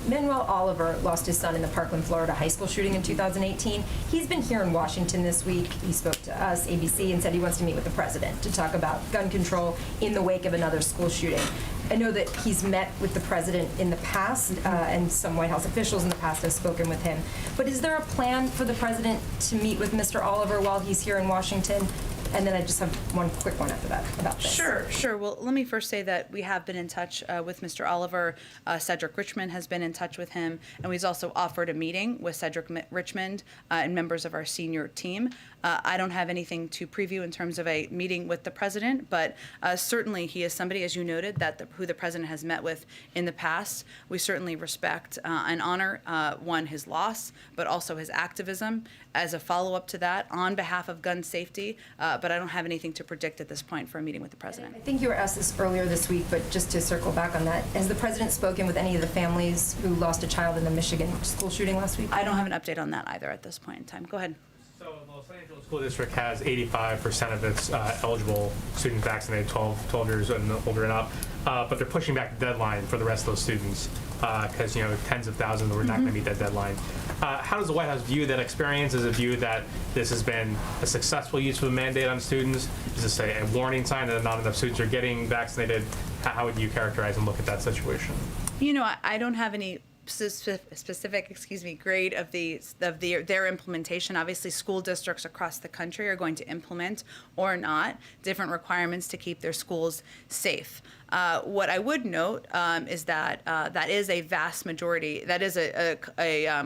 Manuel Oliver lost his son in the Parkland, Florida high school shooting in 2018. He's been here in Washington this week. He spoke to us, ABC, and said he wants to meet with the president to talk about gun control in the wake of another school shooting. I know that he's met with the president in the past, and some White House officials in the past have spoken with him. But is there a plan for the president to meet with Mr. Oliver while he's here in Washington? And then I just have one quick one after that about this. Sure. Well, let me first say that we have been in touch with Mr. Oliver. Cedric Richmond has been in touch with him, and we've also offered a meeting with Cedric Richmond and members of our senior team. I don't have anything to preview in terms of a meeting with the president, but certainly he is somebody, as you noted, who the president has met with in the past. We certainly respect and honor, one, his loss, but also his activism as a follow-up to that on behalf of gun safety. But I don't have anything to predict at this point for a meeting with the president. I think you were asked this earlier this week, but just to circle back on that, has the president spoken with any of the families who lost a child in the Michigan school shooting last week? I don't have an update on that either at this point in time. Go ahead. So the Los Angeles School District has 85% of its eligible students vaccinated, 12 years and older and up, but they're pushing back the deadline for the rest of those students because tens of thousands were not going to meet that deadline. How does the White House view that experience? Is it viewed that this has been a successful use of a mandate on students? Is this a warning sign that not enough students are getting vaccinated? How would you characterize and look at that situation? I don't have any specific grade of their implementation. Obviously, school districts across the country are going to implement or not different requirements to keep their schools safe. What I would note is that that is a vast majority, that is a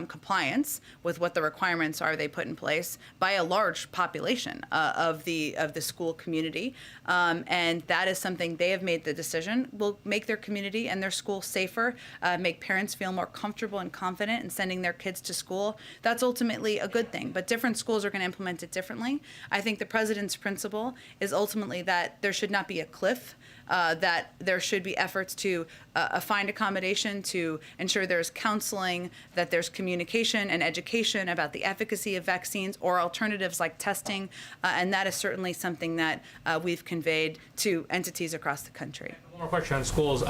compliance with what the requirements are they put in place by a large population of the school community. And that is something they have made the decision will make their community and their school safer, make parents feel more comfortable and confident in sending their kids to school. That's ultimately a good thing, but different schools are going to implement it differently. I think the president's principle is ultimately that there should not be a cliff, that there should be efforts to find accommodation, to ensure there's counseling, that there's communication and education about the efficacy of vaccines or alternatives like testing, and that is certainly something that we've conveyed to entities across the country. One more question on schools.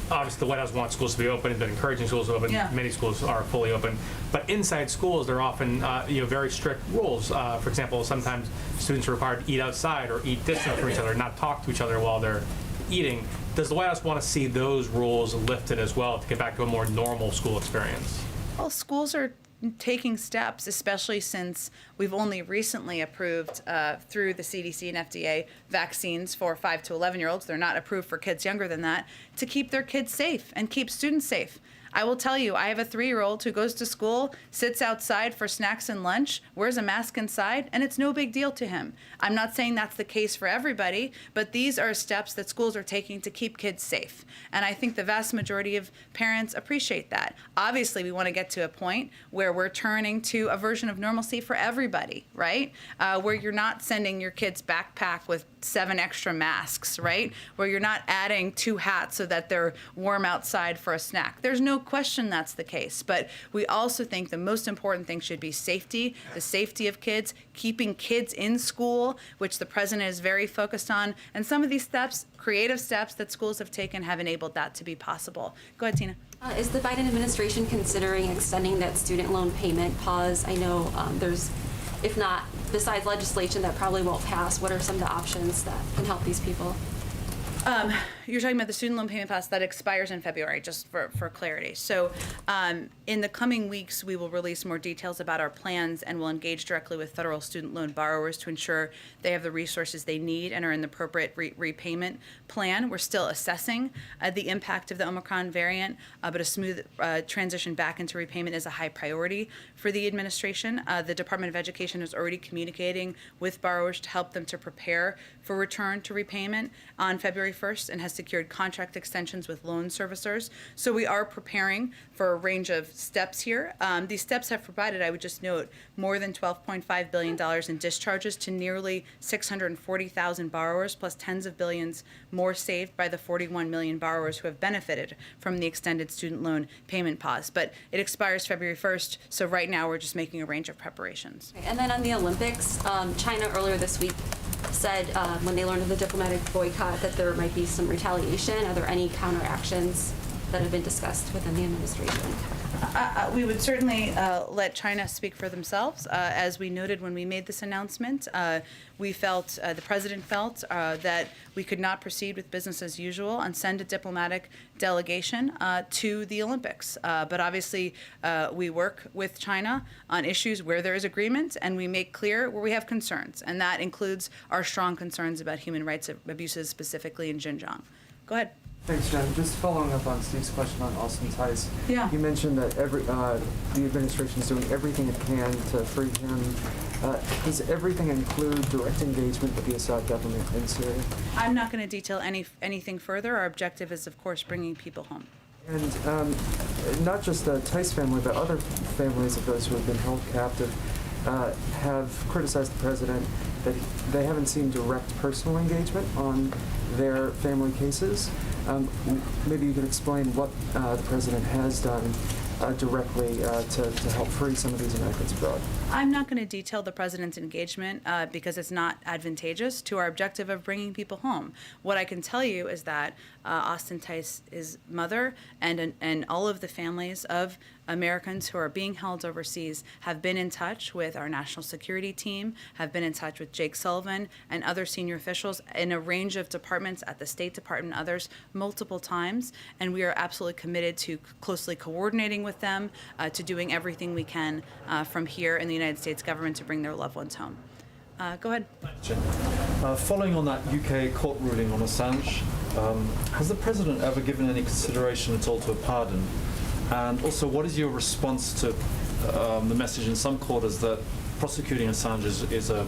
Obviously, the White House wants schools to be open and been encouraging schools to open. Yeah. Many schools are fully open. But inside schools, there are often very strict rules. For example, sometimes students are required to eat outside or eat distant from each other, not talk to each other while they're eating. Does the White House want to see those rules lifted as well to get back to a more normal school experience? Well, schools are taking steps, especially since we've only recently approved through the CDC and FDA vaccines for 5 to 11-year-olds. They're not approved for kids younger than that, to keep their kids safe and keep students safe. I will tell you, I have a 3-year-old who goes to school, sits outside for snacks and lunch, wears a mask inside, and it's no big deal to him. I'm not saying that's the case for everybody, but these are steps that schools are taking to keep kids safe. And I think the vast majority of parents appreciate that. Obviously, we want to get to a point where we're turning to a version of normalcy for everybody, right? Where you're not sending your kids backpack with 7 extra masks, right? Where you're not adding 2 hats so that they're warm outside for a snack. There's no question that's the case, but we also think the most important thing should be safety, the safety of kids, keeping kids in school, which the president is very focused on, and some of these steps, creative steps that schools have taken have enabled that to be possible. Go ahead, Tina. Is the Biden administration considering extending that student loan payment pause? I know there's, if not, besides legislation that probably won't pass, what are some of the options that can help these people? You're talking about the student loan payment pass that expires in February, just for clarity. So in the coming weeks, we will release more details about our plans, and we'll engage directly with federal student loan borrowers to ensure they have the resources they need and are in the appropriate repayment plan. We're still assessing the impact of the Omicron variant, but a smooth transition back into repayment is a high priority for the administration. The Department of Education is already communicating with borrowers to help them to prepare for return to repayment on February 1st and has secured contract extensions with loan servicers. So we are preparing for a range of steps here. These steps have provided, I would just note, more than $12.5 billion in discharges to nearly 640,000 borrowers, plus tens of billions more saved by the 41 million borrowers who have benefited from the extended student loan payment pause. But it expires February 1st, so right now we're just making a range of preparations. And then on the Olympics, China earlier this week said when they learned of the diplomatic boycott that there might be some retaliation. Are there any counteractions that have been discussed within the administration? We would certainly let China speak for themselves. As we noted when we made this announcement, we felt, the president felt, that we could not proceed with business as usual and send a diplomatic delegation to the Olympics. But obviously, we work with China on issues where there is agreement, and we make clear where we have concerns, and that includes our strong concerns about human rights abuses, specifically in Xinjiang. Go ahead. Thanks, Jen. Just following up on Steve's question on Austin Tice. Yeah. You mentioned that the administration is doing everything it can to free him. Does everything include direct engagement with the Assad government in Syria? I'm not going to detail anything further. Our objective is, of course, bringing people home. And not just the Tice family, but other families of those who have been held captive have criticized the president that they haven't seen direct personal engagement on their family cases. Maybe you could explain what the president has done directly to help free some of these Americans abroad. I'm not going to detail the president's engagement because it's not advantageous to our objective of bringing people home. What I can tell you is that Austin Tice's mother and all of the families of Americans who are being held overseas have been in touch with our national security team, have been in touch with Jake Sullivan and other senior officials in a range of departments at the State Department and others multiple times, and we are absolutely committed to closely coordinating with them, to doing everything we can from here in the United States government to bring their loved ones home. Go ahead. Following on that UK court ruling on Assange, has the president ever given any consideration at all to a pardon? And also, what is your response to the message in some quarters that prosecuting Assange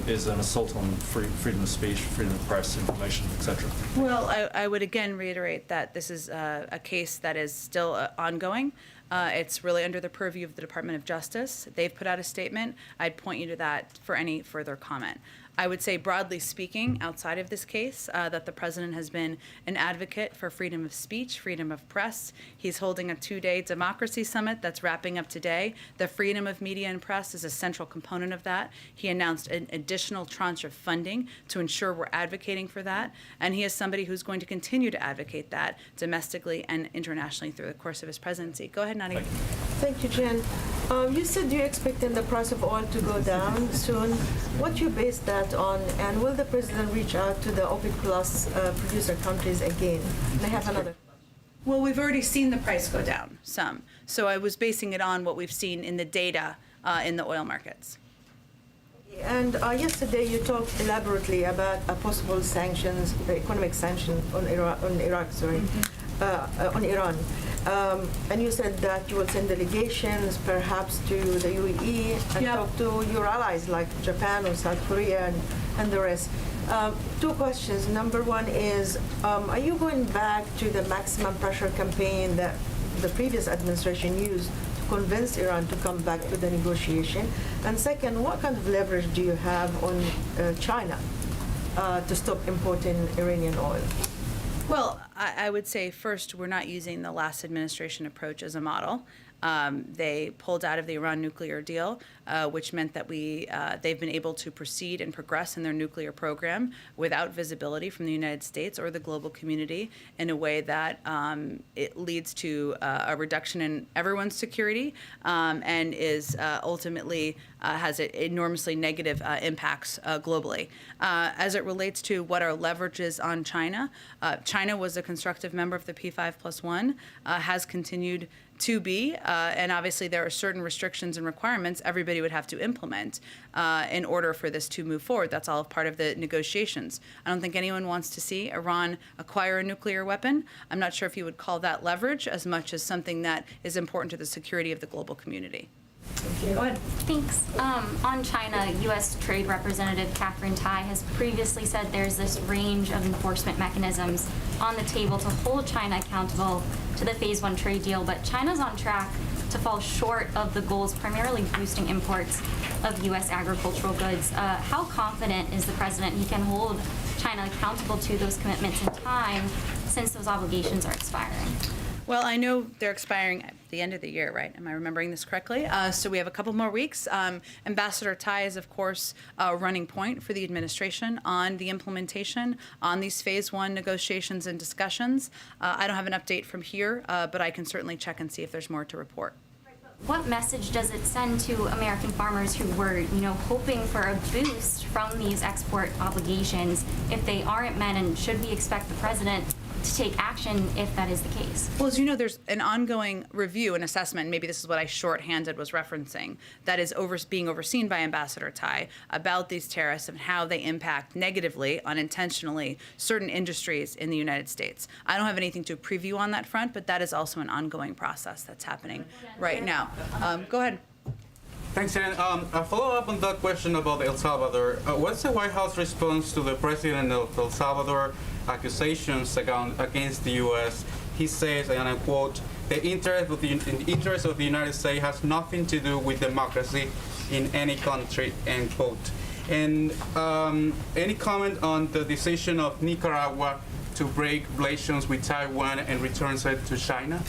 is an assault on freedom of speech, freedom of press, information, etc.? Well, I would again reiterate that this is a case that is still ongoing. It's really under the purview of the Department of Justice. They've put out a statement. I'd point you to that for any further comment. I would say, broadly speaking, outside of this case, that the president has been an advocate for freedom of speech, freedom of press. He's holding a 2-day democracy summit that's wrapping up today. The freedom of media and press is a central component of that. He announced an additional tranche of funding to ensure we're advocating for that. And he is somebody who's going to continue to advocate that domestically and internationally through the course of his presidency. Go ahead, Nadia. Thank you, Jen. You said you're expecting the price of oil to go down soon. What do you base that on? And will the president reach out to the OPEC Plus producer countries again? And I have another. Well, we've already seen the price go down some. So I was basing it on what we've seen in the data in the oil markets. And yesterday you talked elaborately about a possible sanctions, economic sanctions on Iran. And you said that you will send delegations perhaps to the UAE and talk to your allies like Japan or South Korea and the rest. 2 questions. Number one is, are you going back to the maximum pressure campaign that the previous administration used to convince Iran to come back to the negotiation? And second, what kind of leverage do you have on China to stop importing Iranian oil? Well, I would say first, we're not using the last administration approach as a model. They pulled out of the Iran nuclear deal, which meant that they've been able to proceed and progress in their nuclear program without visibility from the United States or the global community in a way that it leads to a reduction in everyone's security and is ultimately has enormously negative impacts globally. As it relates to what our leverage is on China, China was a constructive member of the P5+1, has continued to be, and obviously there are certain restrictions and requirements everybody would have to implement in order for this to move forward. That's all part of the negotiations. I don't think anyone wants to see Iran acquire a nuclear weapon. I'm not sure if you would call that leverage as much as something that is important to the security of the global community. Go ahead. Thanks. On China, U.S. Trade Representative Catherine Tai has previously said there's this range of enforcement mechanisms on the table to hold China accountable to the Phase 1 trade deal, but China's on track to fall short of the goals, primarily boosting imports of U.S. agricultural goods. How confident is the president he can hold China accountable to those commitments in time, since those obligations are expiring? Well, I know they're expiring at the end of the year, right? Am I remembering this correctly? So we have a couple more weeks. Ambassador Tai is, of course, a running point for the administration on the implementation on these phase 1 negotiations and discussions. I don't have an update from here, but I can certainly check and see if there's more to report. What message does it send to American farmers who were, hoping for a boost from these export obligations if they aren't met, and should we expect the president to take action if that is the case? Well, as you know, there's an ongoing review and assessment, maybe this is what I shorthanded was referencing, that is being overseen by Ambassador Tai about these tariffs and how they impact negatively, unintentionally, certain industries in the United States. I don't have anything to preview on that front, but that is also an ongoing process that's happening right now. Go ahead. Thanks, Jen. A follow-up on that question about El Salvador. What's the White House response to the president of El Salvador accusations against the U.S.? He says, and I quote, the interest of the United States has nothing to do with democracy in any country, end quote. And any comment on the decision of Nicaragua to break relations with Taiwan and return it to China?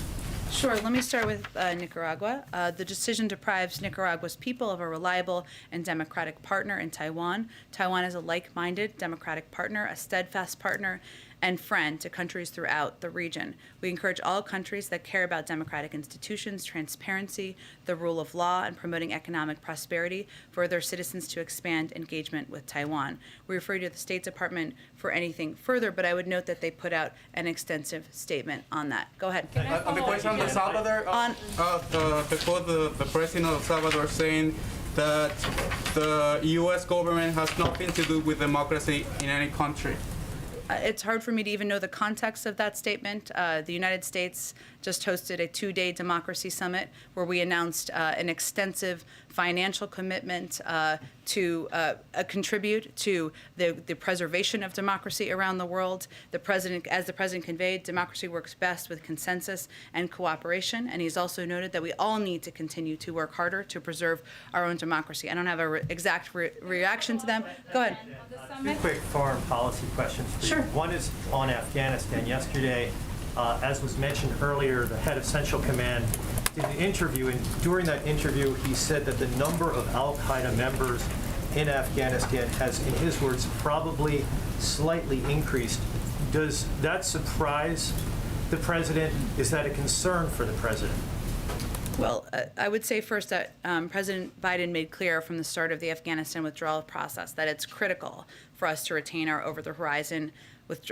Sure. Let me start with Nicaragua. The decision deprives Nicaragua's people of a reliable and democratic partner in Taiwan. Taiwan is a like-minded democratic partner, a steadfast partner, and friend to countries throughout the region. We encourage all countries that care about democratic institutions, transparency, the rule of law, and promoting economic prosperity for their citizens to expand engagement with Taiwan. We refer you to the State Department for anything further, but I would note that they put out an extensive statement on that. Go ahead. On the question of El Salvador, the president of El Salvador saying that the U.S. government has nothing to do with democracy in any country. It's hard for me to even know the context of that statement. The United States just hosted a 2-day democracy summit where we announced an extensive financial commitment to contribute to the preservation of democracy around the world. As the president conveyed, democracy works best with consensus and cooperation, and he's also noted that we all need to continue to work harder to preserve our own democracy. I don't have an exact reaction to them. Go ahead. Two quick foreign policy questions for you. Sure. One is on Afghanistan. Yesterday, as was mentioned earlier, the head of Central Command did an interview, and during that interview, he said that the number of al-Qaeda members in Afghanistan has, in his words, probably slightly increased. Does that surprise the president? Is that a concern for the president? Well, I would say first that President Biden made clear from the start of the Afghanistan withdrawal process that it's critical for us to retain our over-the-horizon with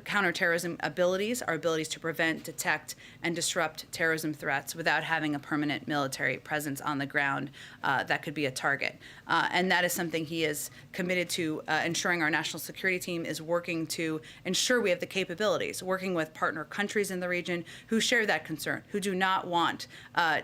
counterterrorism abilities, our abilities to prevent, detect, and disrupt terrorism threats without having a permanent military presence on the ground that could be a target. And that is something he is committed to ensuring. Our national security team is working to ensure we have the capabilities, working with partner countries in the region who share that concern, who do not want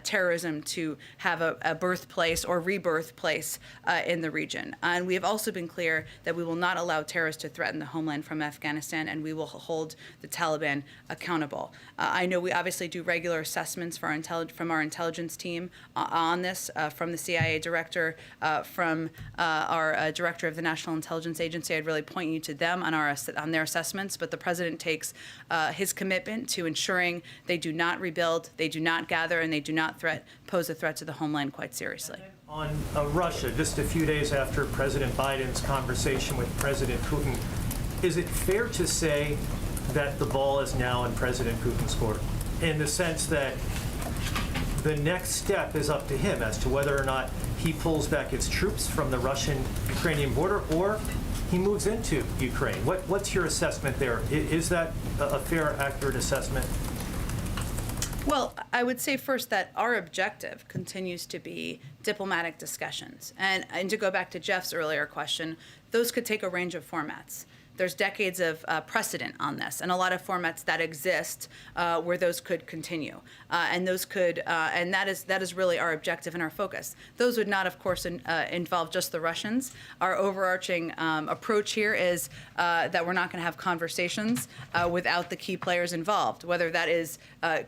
terrorism to have a birthplace or rebirth place in the region. And we have also been clear that we will not allow terrorists to threaten the homeland from Afghanistan, and we will hold the Taliban accountable. I know we obviously do regular assessments for from our intelligence team on this, from the CIA director, from our director of the National Intelligence Agency. I'd really point you to them on their assessments, but the president takes his commitment to ensuring they do not rebuild, they do not gather, and they do not pose a threat to the homeland quite seriously. On Russia, just a few days after President Biden's conversation with President Putin, is it fair to say that the ball is now in President Putin's court, in the sense that the next step is up to him as to whether or not he pulls back his troops from the Russian-Ukrainian border or he moves into Ukraine? What's your assessment there? Is that a fair, accurate assessment? Well, I would say first that our objective continues to be diplomatic discussions. And to go back to Jeff's earlier question, those could take a range of formats. There's decades of precedent on this, and a lot of formats that exist where those could continue, and those could, and that is really our objective and our focus. Those would not, of course, involve just the Russians. Our overarching approach here is that we're not going to have conversations without the key players involved, whether that is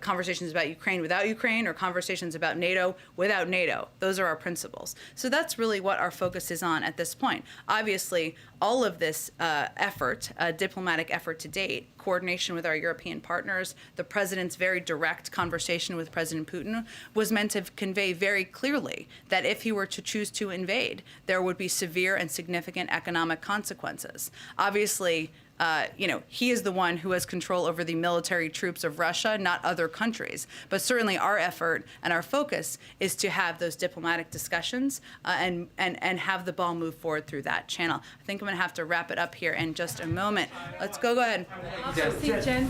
conversations about Ukraine without Ukraine or conversations about NATO without NATO. Those are our principles. So that's really what our focus is on at this point. Obviously, all of this effort effort, a diplomatic effort to date, coordination with our European partners, the president's very direct conversation with President Putin was meant to convey very clearly that if he were to choose to invade, there would be severe and significant economic consequences. Obviously, he is the one who has control over the military troops of Russia, not other countries. But certainly our effort and our focus is to have those diplomatic discussions and have the ball move forward through that channel. I think I'm going to have to wrap it up here in just a moment. Let's go ahead. Thank you, Jen.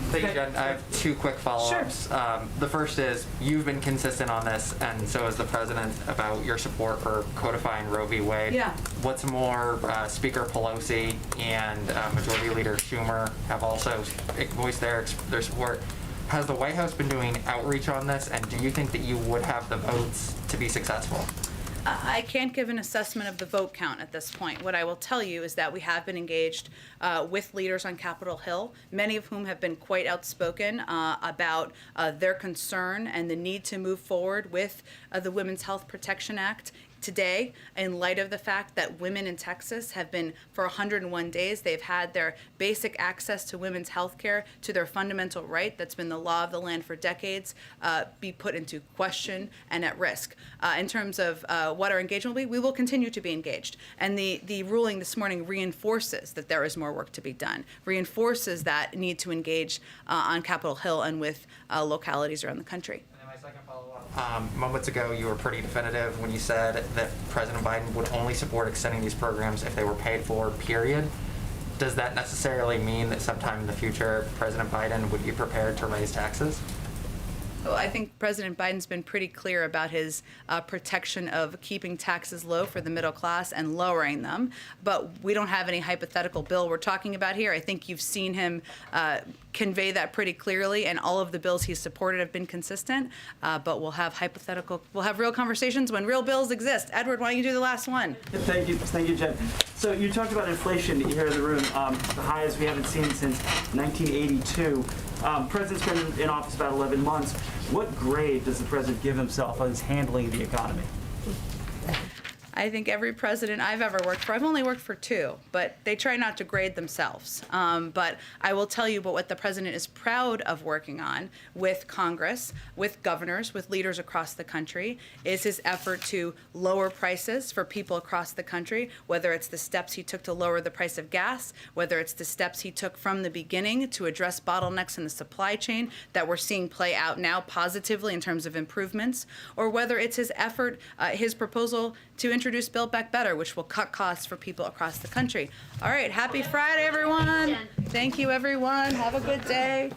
I have two quick follow-ups. Sure. The first is, you've been consistent on this, and so has the president, about your support for codifying Roe v. Wade. Yeah. What's more, Speaker Pelosi and Majority Leader Schumer have also voiced their support. Has the White House been doing outreach on this, and do you think that you would have the votes to be successful? I can't give an assessment of the vote count at this point. What I will tell you is that we have been engaged with leaders on Capitol Hill, many of whom have been quite outspoken about their concern and the need to move forward with the Women's Health Protection Act. Today, in light of the fact that women in Texas have been, for 101 days, they've had their basic access to women's health care, to their fundamental right that's been the law of the land for decades, be put into question and at risk. In terms of what our engagement will be, we will continue to be engaged. And the ruling this morning reinforces that there is more work to be done, reinforces that need to engage on Capitol Hill and with localities around the country. Moments ago, you were pretty definitive when you said that President Biden would only support extending these programs if they were paid for, period. Does that necessarily mean that sometime in the future, President Biden would be prepared to raise taxes? Well, I think President Biden's been pretty clear about his protection of keeping taxes low for the middle class and lowering them. But we don't have any hypothetical bill we're talking about here. I think you've seen him convey that pretty clearly, and all of the bills he's supported have been consistent. But we'll have real conversations when real bills exist. Edward, why don't you do the last one? Thank you, Jen. So you talked about inflation here in the room, the highest we haven't seen since 1982. President's been in office about 11 months. What grade does the president give himself on his handling the economy? I think every president I've ever worked for, I've only worked for two, but they try not to grade themselves. But I will tell you what the president is proud of working on with Congress, with governors, with leaders across the country, is his effort to lower prices for people across the country, whether it's the steps he took to lower the price of gas, whether it's the steps he took from the beginning to address bottlenecks in the supply chain that we're seeing play out now positively in terms of improvements, or whether it's his effort, his proposal to introduce Build Back Better, which will cut costs for people across the country. All right, happy Friday, everyone. Thank you, everyone. Have a good day.